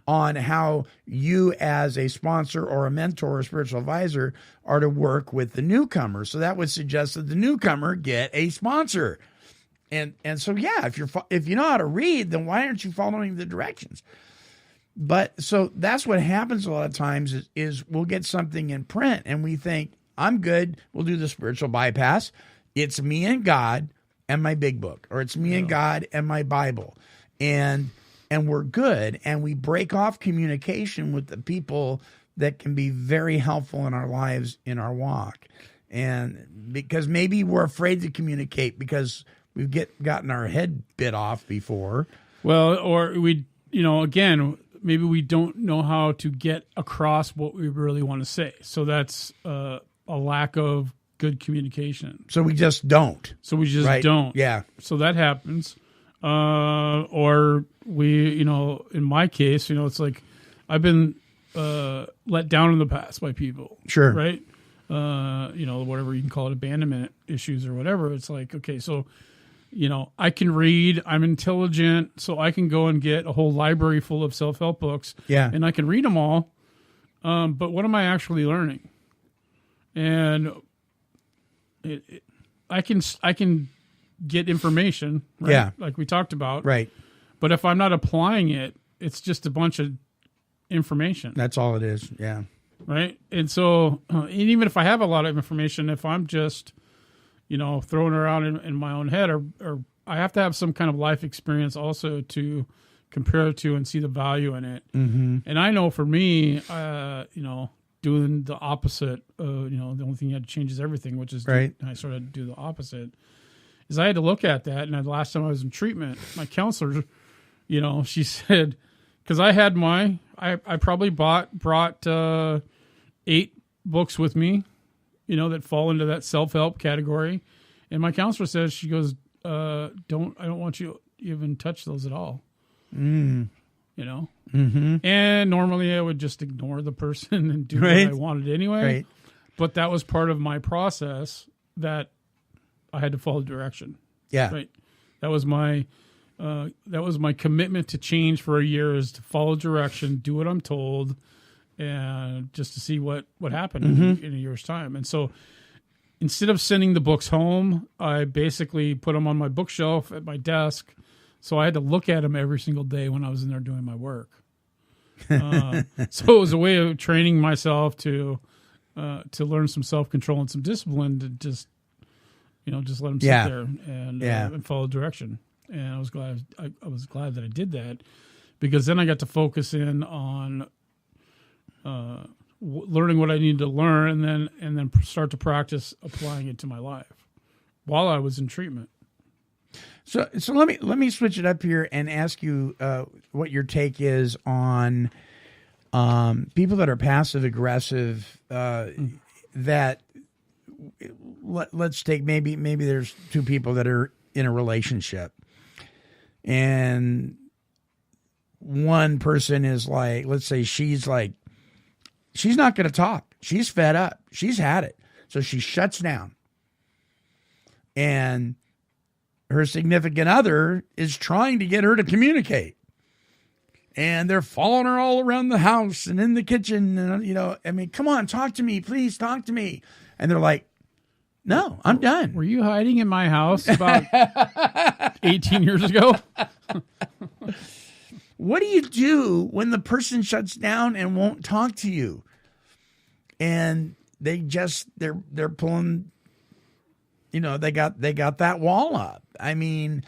D: on how you as a sponsor or a mentor or spiritual advisor are to work with the newcomer. So that would suggest that the newcomer get a sponsor. And so, yeah, if you know how to read, then why aren't you following the directions? But so that's what happens a lot of times is we'll get something in print and we think, I'm good. We'll do the spiritual bypass. It's me and God and my big book, or it's me and God and my Bible. And we're good. And we break off communication with the people that can be very helpful in our lives, in our walk. And because maybe we're afraid to communicate because we've gotten our head bit off before.
E: Well, or we, again, maybe we don't know how to get across what we really want to say. So that's a lack of good communication.
D: So we just don't.
E: Don't.
D: Yeah.
E: So that happens. Or we, in my case, it's like I've been let down in the past by people.
D: Sure.
E: Right? Whatever you can call it, abandonment issues or whatever. It's like, okay, so, I can read, I'm intelligent, so I can go and get a whole library full of self-help books.
D: Yeah.
E: And I can read them all. But what am I actually learning? And I can get information, right?
D: Yeah.
E: Like we talked about.
D: Right.
E: But if I'm not applying it, it's just a bunch of information.
D: That's all it is. Yeah.
E: Right. And so, and even if I have a lot of information, if I'm just, throwing around in my own head, or I have to have some kind of life experience also to compare it to and see the value in it.
D: Mm-hmm.
E: And I know for me, doing the opposite, the only thing you had to change is everything, which is
D: right.
E: I sort of do the opposite. Is I had to look at that, and the last time I was in treatment, my counselor, she said, because I had I probably brought 8 books with me, that fall into that self-help category, and my counselor says, she goes, I don't want you to even touch those at all.
D: Mm-hmm.
E: And normally I would just ignore the person and do
D: right.
E: what I wanted anyway.
D: Right.
E: But that was part of my process that I had to follow direction.
D: Yeah.
E: Right. That was my commitment to change for a year, is to follow direction, do what I'm told, and just to see what happened
D: mm-hmm.
E: in a year's time. And so instead of sending the books home, I basically put them on my bookshelf at my desk. So I had to look at them every single day when I was in there doing my work. So it was a way of training myself to learn some self-control and some discipline, to just let them sit there and follow direction. And I was glad that I did that, because then I got to focus in on learning what I needed to learn, and then start to practice applying it to my life while I was in treatment.
D: So let me switch it up here and ask you what your take is on people that are passive aggressive. That let's take maybe there's 2 people that are in a relationship, and one person is like, let's say she's not going to talk. She's fed up. She's had it, so she shuts down, and her significant other is trying to get her to communicate, and they're following her all around the house and in the kitchen. And, come on, talk to me, please talk to me. And they're like, no, I'm done.
E: Were you hiding in my house about 18 years ago?
D: What do you do when the person shuts down and won't talk to you? And they're pulling, they got that wall up. I mean,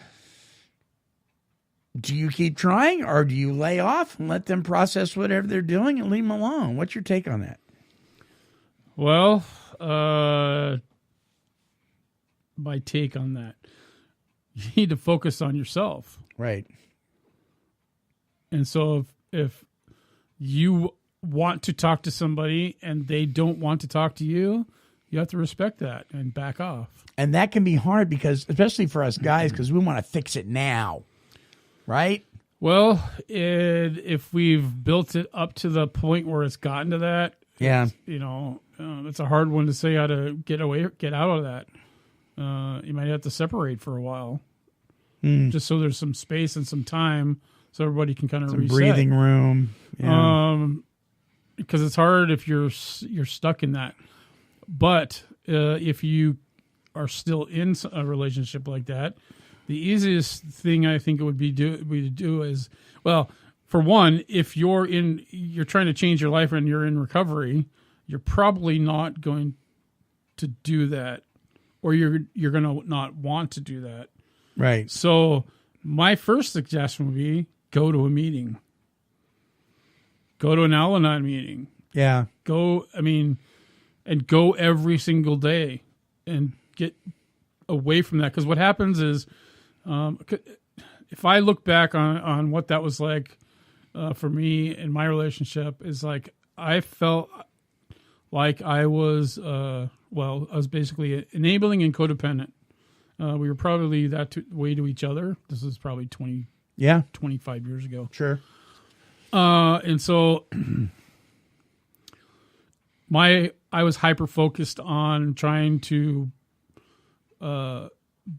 D: do you keep trying, or do you lay off and let them process whatever they're doing and leave them alone? What's your take on that?
E: Well, my take on that, you need to focus on yourself.
D: Right.
E: And so if you want to talk to somebody and they don't want to talk to you, you have to respect that and back off.
D: And that can be hard, because, especially for us guys, because we want to fix it now, right?
E: Well, if we've built it up to the point where it's gotten to that, it's a hard one to say how to get out of that. You might have to separate for a while, just so there's some space and some time, so everybody can kind of reset.
D: Breathing room. Yeah.
E: Because it's hard if you're stuck in that. But if you are still in a relationship like that, the easiest thing I think it would be to do is, well, for one, if you're trying to change your life and you're in recovery, you're probably not going to do that, or you're going to not want to do that.
D: Right.
E: So my first suggestion would be go to a meeting. Go to an Al-anon meeting.
D: Yeah.
E: Go every single day and get away from that. Because what happens is, if I look back on what that was like for me in my relationship, is like I felt like I was, I was basically enabling and codependent. We were probably that way to each other. This is probably 25 years ago.
D: Sure.
E: And so I was hyper focused on trying to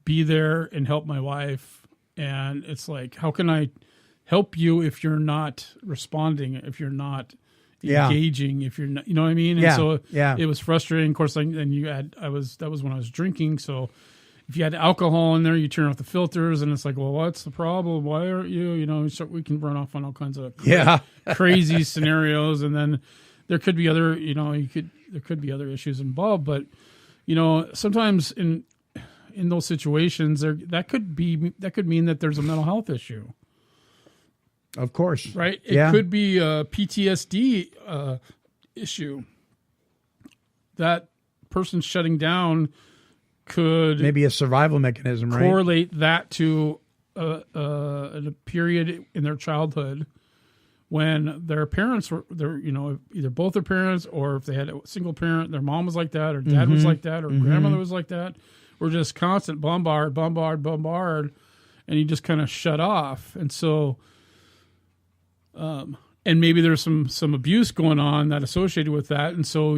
E: be there and help my wife. And it's like, how can I help you if you're not responding, if you're not engaging, if you're not, you know what I mean? And so it was frustrating. Of course, that was when I was drinking. So if you had alcohol in there, you turn off the filters, and it's like, well, what's the problem? Why aren't you? You know, so we can run off on all kinds of crazy scenarios, and then there could be other, there could be other issues involved. But sometimes in those situations, that could mean that there's a mental health issue.
D: Of course,
E: right? It could be a PTSD issue. That person shutting down could
D: maybe a survival mechanism, right?
E: Correlate that to a period in their childhood when their parents were, either both their parents, or if they had a single parent, their mom was like that, or dad was like that, or grandmother was like that, or just constant bombard, and you just kind of shut off. And so, and maybe there's some abuse going on that associated with that, and so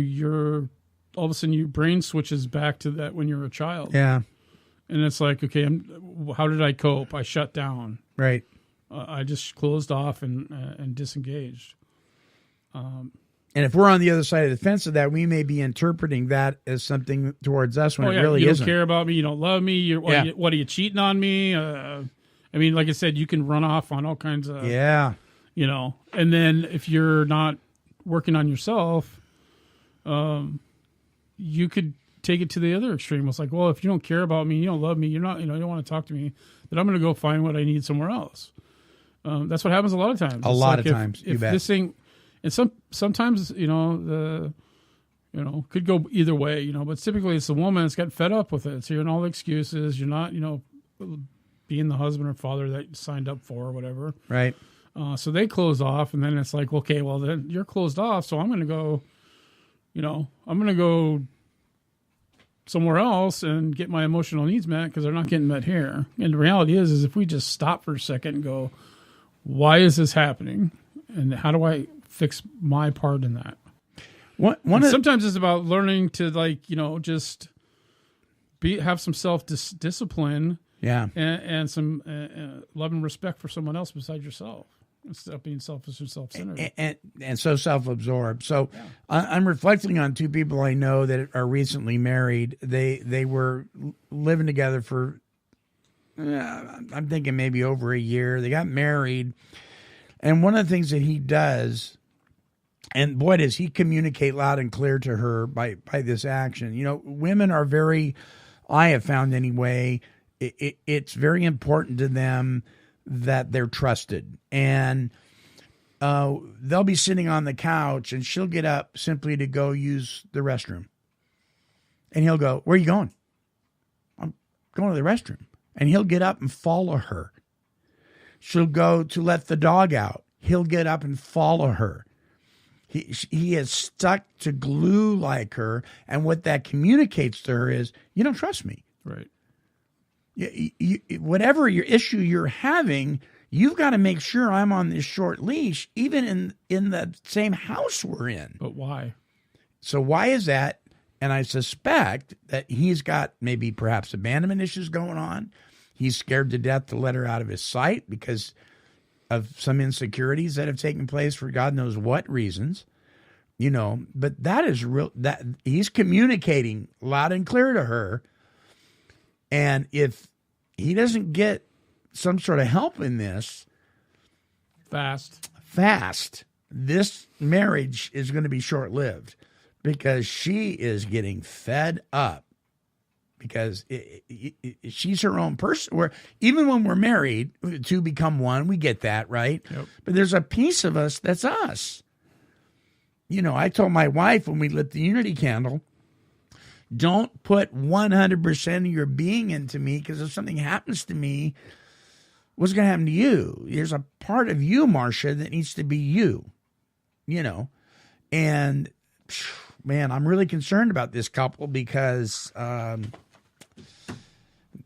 E: all of a sudden your brain switches back to that when you're a child.
D: Yeah.
E: And it's like, okay, how did I cope? I shut down.
D: Right.
E: I just closed off and disengaged.
D: And if we're on the other side of the fence of that, we may be interpreting that as something towards us when it really isn't.
E: You don't care about me. You don't love me. What are you cheating on me? I mean, like I said, you can run off on all kinds of...
D: Yeah.
E: And then if you're not working on yourself... you could take it to the other extreme. It's like, well, if you don't care about me, you don't love me, you're not, you don't want to talk to me, then I'm going to go find what I need somewhere else. That's what happens a lot of times.
D: A lot of times, you bet.
E: This thing, and sometimes, could go either way, but typically it's the woman that's got fed up with it. It's hearing all the excuses. You're not, being the husband or father that you signed up for or whatever.
D: Right.
E: So they close off, and then it's like, okay, well, then you're closed off, so I'm going to go, I'm going to go somewhere else and get my emotional needs met because they're not getting met here. And the reality is if we just stop for a second and go, why is this happening? And how do I fix my part in that? Sometimes it's about learning to just have some self-discipline.
D: Yeah.
E: And some love and respect for someone else besides yourself. Instead of being selfish and self-centered.
D: And so self-absorbed. So I'm reflecting on two people I know that are recently married. They were living together for, I'm thinking maybe over a year. They got married. And one of the things that he does, and boy, does he communicate loud and clear to her by this action. Women are very, I have found anyway, it's very important to them that they're trusted, and they'll be sitting on the couch and she'll get up simply to go use the restroom. And he'll go, where are you going? I'm going to the restroom. And he'll get up and follow her. She'll go to let the dog out. He'll get up and follow her. He is stuck to glue like her. And what that communicates to her is, you don't trust me.
E: Right.
D: Whatever your issue you're having, you've got to make sure I'm on this short leash, even in the same house we're in.
E: But why?
D: So why is that? And I suspect that he's got perhaps abandonment issues going on. He's scared to death to let her out of his sight because of some insecurities that have taken place for God knows what reasons. But that is real, that he's communicating loud and clear to her. And if he doesn't get some sort of help in this, fast, this marriage is going to be short-lived because she is getting fed up because she's her own person. Even when we're married, two become one, we get that, right?
E: Yep.
D: But there's a piece of us that's us. You know, I told my wife when we lit the unity candle, don't put 100% of your being into me, because if something happens to me, what's going to happen to you? There's a part of you, Marcia, that needs to be you, you know. And, man, I'm really concerned about this couple because,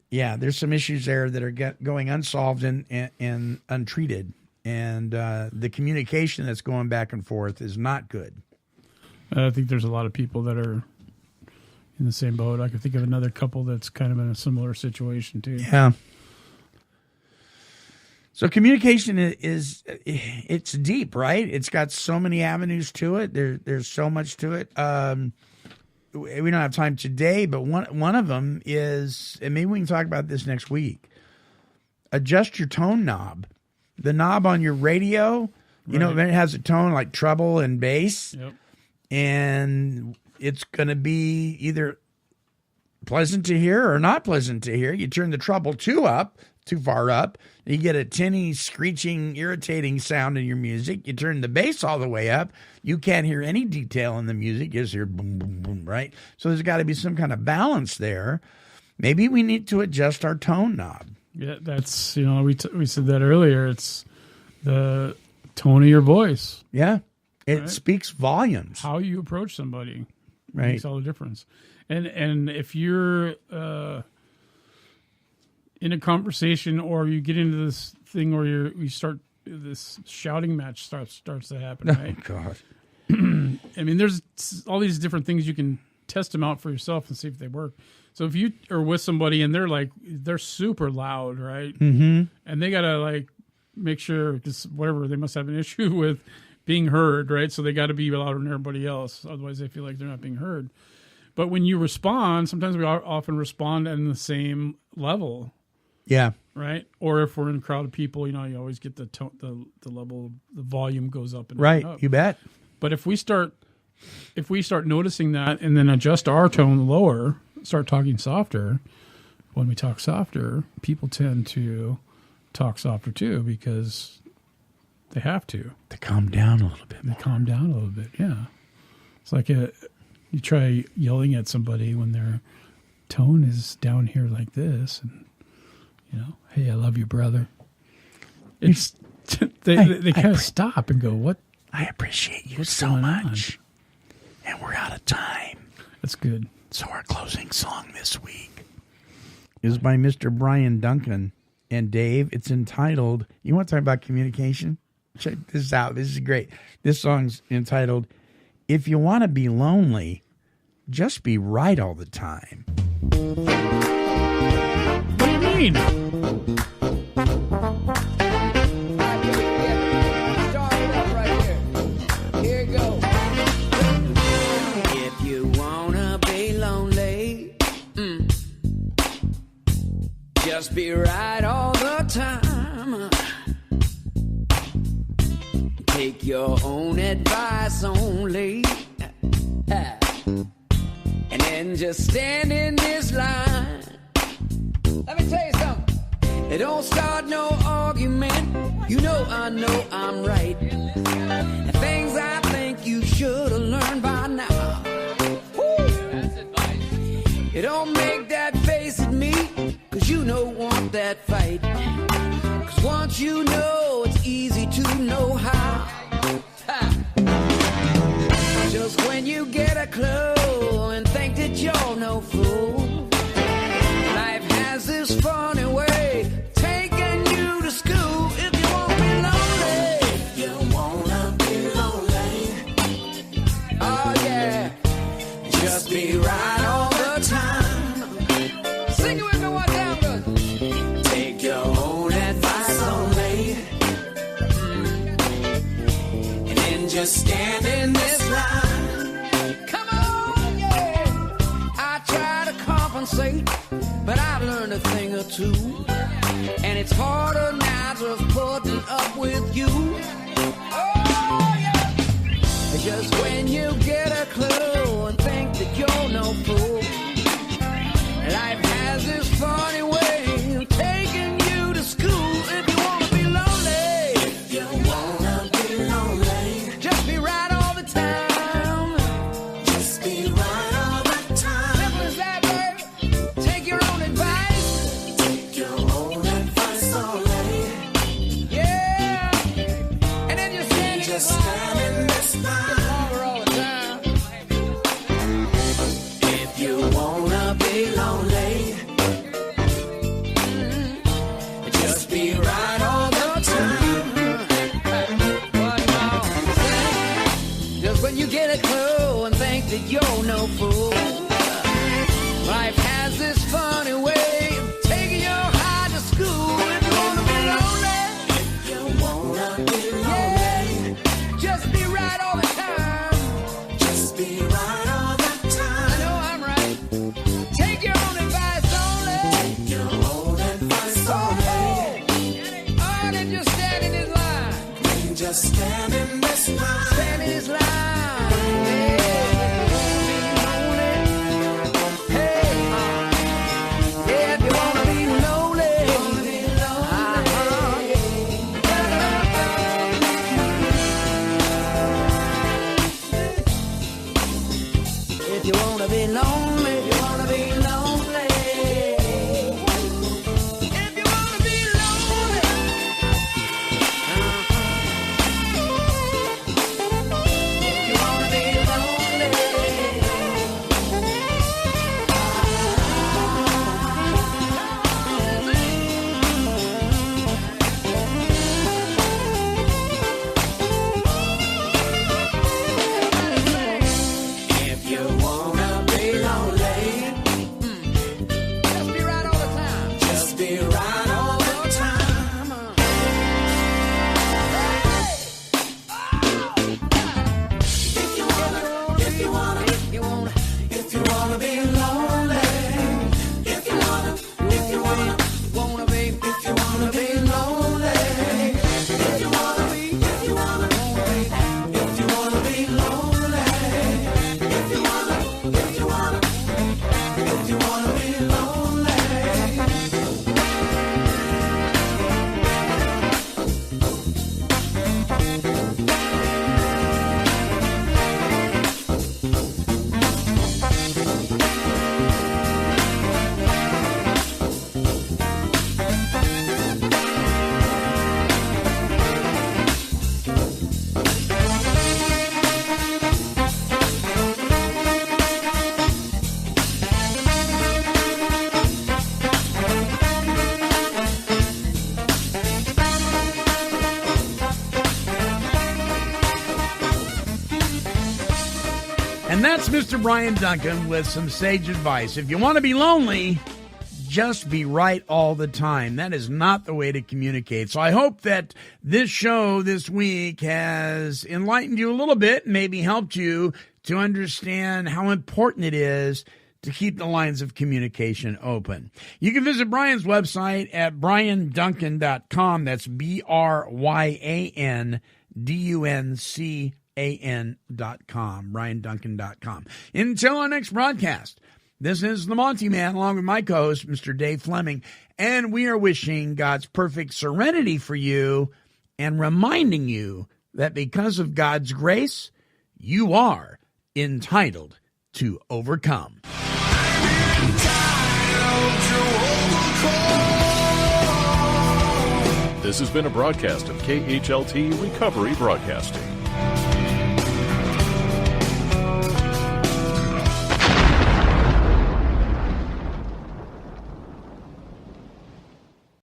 D: there's some issues there that are going unsolved and untreated. And the communication that's going back and forth is not good.
E: I think there's a lot of people that are in the same boat. I could think of another couple that's kind of in a similar situation too.
D: Yeah. So communication it's deep, right? It's got so many avenues to it. There's so much to it. We don't have time today, but one of them is, and maybe we can talk about this next week, adjust your tone knob. The knob on your radio, you know, it has a tone like treble and bass.
E: Yep.
D: And it's going to be either pleasant to hear or not pleasant to hear. You turn the treble too far up, you get a tinny, screeching, irritating sound in your music. You turn the bass all the way up, you can't hear any detail in the music. You just hear boom, boom, boom, right? So there's got to be some kind of balance there. Maybe we need to adjust our tone knob.
E: Yeah, that's, you know, we said that earlier. It's the tone of your voice.
D: Yeah. It speaks volumes.
E: How you approach somebody
D: makes
E: all the difference. And if you're in a conversation or you get into this thing where you start, this shouting match starts to happen, right?
D: Oh, God.
E: I mean, there's all these different things you can test them out for yourself and see if they work. So if you are with somebody and they're super loud, right?
D: Mm-hmm.
E: And they got to make sure, because whatever, they must have an issue with being heard, right? So they got to be louder than everybody else. Otherwise they feel like they're not being heard. But when you respond, sometimes we often respond in the same level.
D: Yeah.
E: Right? Or if we're in a crowd of people, you know, you always get the level, the volume goes up. And
D: right.
E: up.
D: You bet.
E: But if we start noticing that and then adjust our tone lower, start talking softer, when we talk softer, people tend to talk softer too because they have to.
D: They calm down a little bit more.
E: They calm down a little bit, yeah. It's like you try yelling at somebody when their tone is down here like this, and, you know, hey, I love you, brother. It's they kind of stop and go, what?
D: I appreciate you so much. And we're out of time.
E: That's good.
D: So our closing song this week is by Mr. Brian Duncan and Dave. It's entitled, you want to talk about communication? Check this out. This is great. This song's entitled, If You Want to Be Lonely, Just Be Right All the Time.
E: What do you mean?
A: Just be right all the time. Take your own advice only. And then just stand in this line. Let me tell you something. It don't start no argument. You know I know I'm right. And things I think you should have learned by now. That's advice. It don't make that face at me. Cause you don't want that fight. Cause once you know, it's easy to know how. Just when you get a clue and think that you're no fool, life has this funny way taking you to school. If you won't be lonely, if you wanna be lonely, oh yeah, just be right all the time. Sing it with me one time, good. Take your own advice only, and then just stand in this line. Come on, yeah. I try to compromise. compensate, but I've learned a thing or two. And it's harder now just putting up with you. Oh, yeah. Just when you get a clue and think that you're no fool, life has this funny way of taking you to school. If you want to be lonely, if you want to be lonely, just be right all the time. Just be right all the time. Simple as that, baby. Take your own advice. Take your own advice only. Yeah. And then you stand in this line. All the time. If you want to be lonely, just be right all the time. One more thing. Just when you get a clue and think that you're no fool, life has this funny way of taking your heart to school. If you want to be lonely, if you want to be lonely, just be right all the time. Just be right all the time. I know I'm right. Take your own advice only. Take your own advice only. Oh, then just stand in his line. Then just stand in this line. Stand in his line. Yeah. Be lonely. Hey, yeah, if you wanna be lonely. If you wanna be lonely, if you wanna be lonely. If you wanna be lonely. If you wanna be lonely. If you wanna be lonely, just be right all the time. Just be right all the time. If you wanna, if you wanna, if you wanna, if you wanna be lonely, if you wanna, if you wanna be, if you wanna be lonely, if you wanna be, if you wanna be, if you wanna be lonely, if you wanna, if you wanna, if you wanna be lonely.
D: And that's Mr. Brian Duncan with some sage advice. If you want to be lonely, just be right all the time. That is not the way to communicate. So I hope that this show this week has enlightened you a little bit, maybe helped you to understand how important it is to keep the lines of communication open. You can visit Brian's website at brianduncan.com. That's BRYANDUNCAN.com, brianduncan.com. Until our next broadcast, this is the Monty'man, along with my co-host, Mr. Dave Fleming, and we are wishing God's perfect serenity for you and reminding you that because of God's grace, you are entitled to overcome.
C: This has been a broadcast of KHLT Recovery Broadcasting.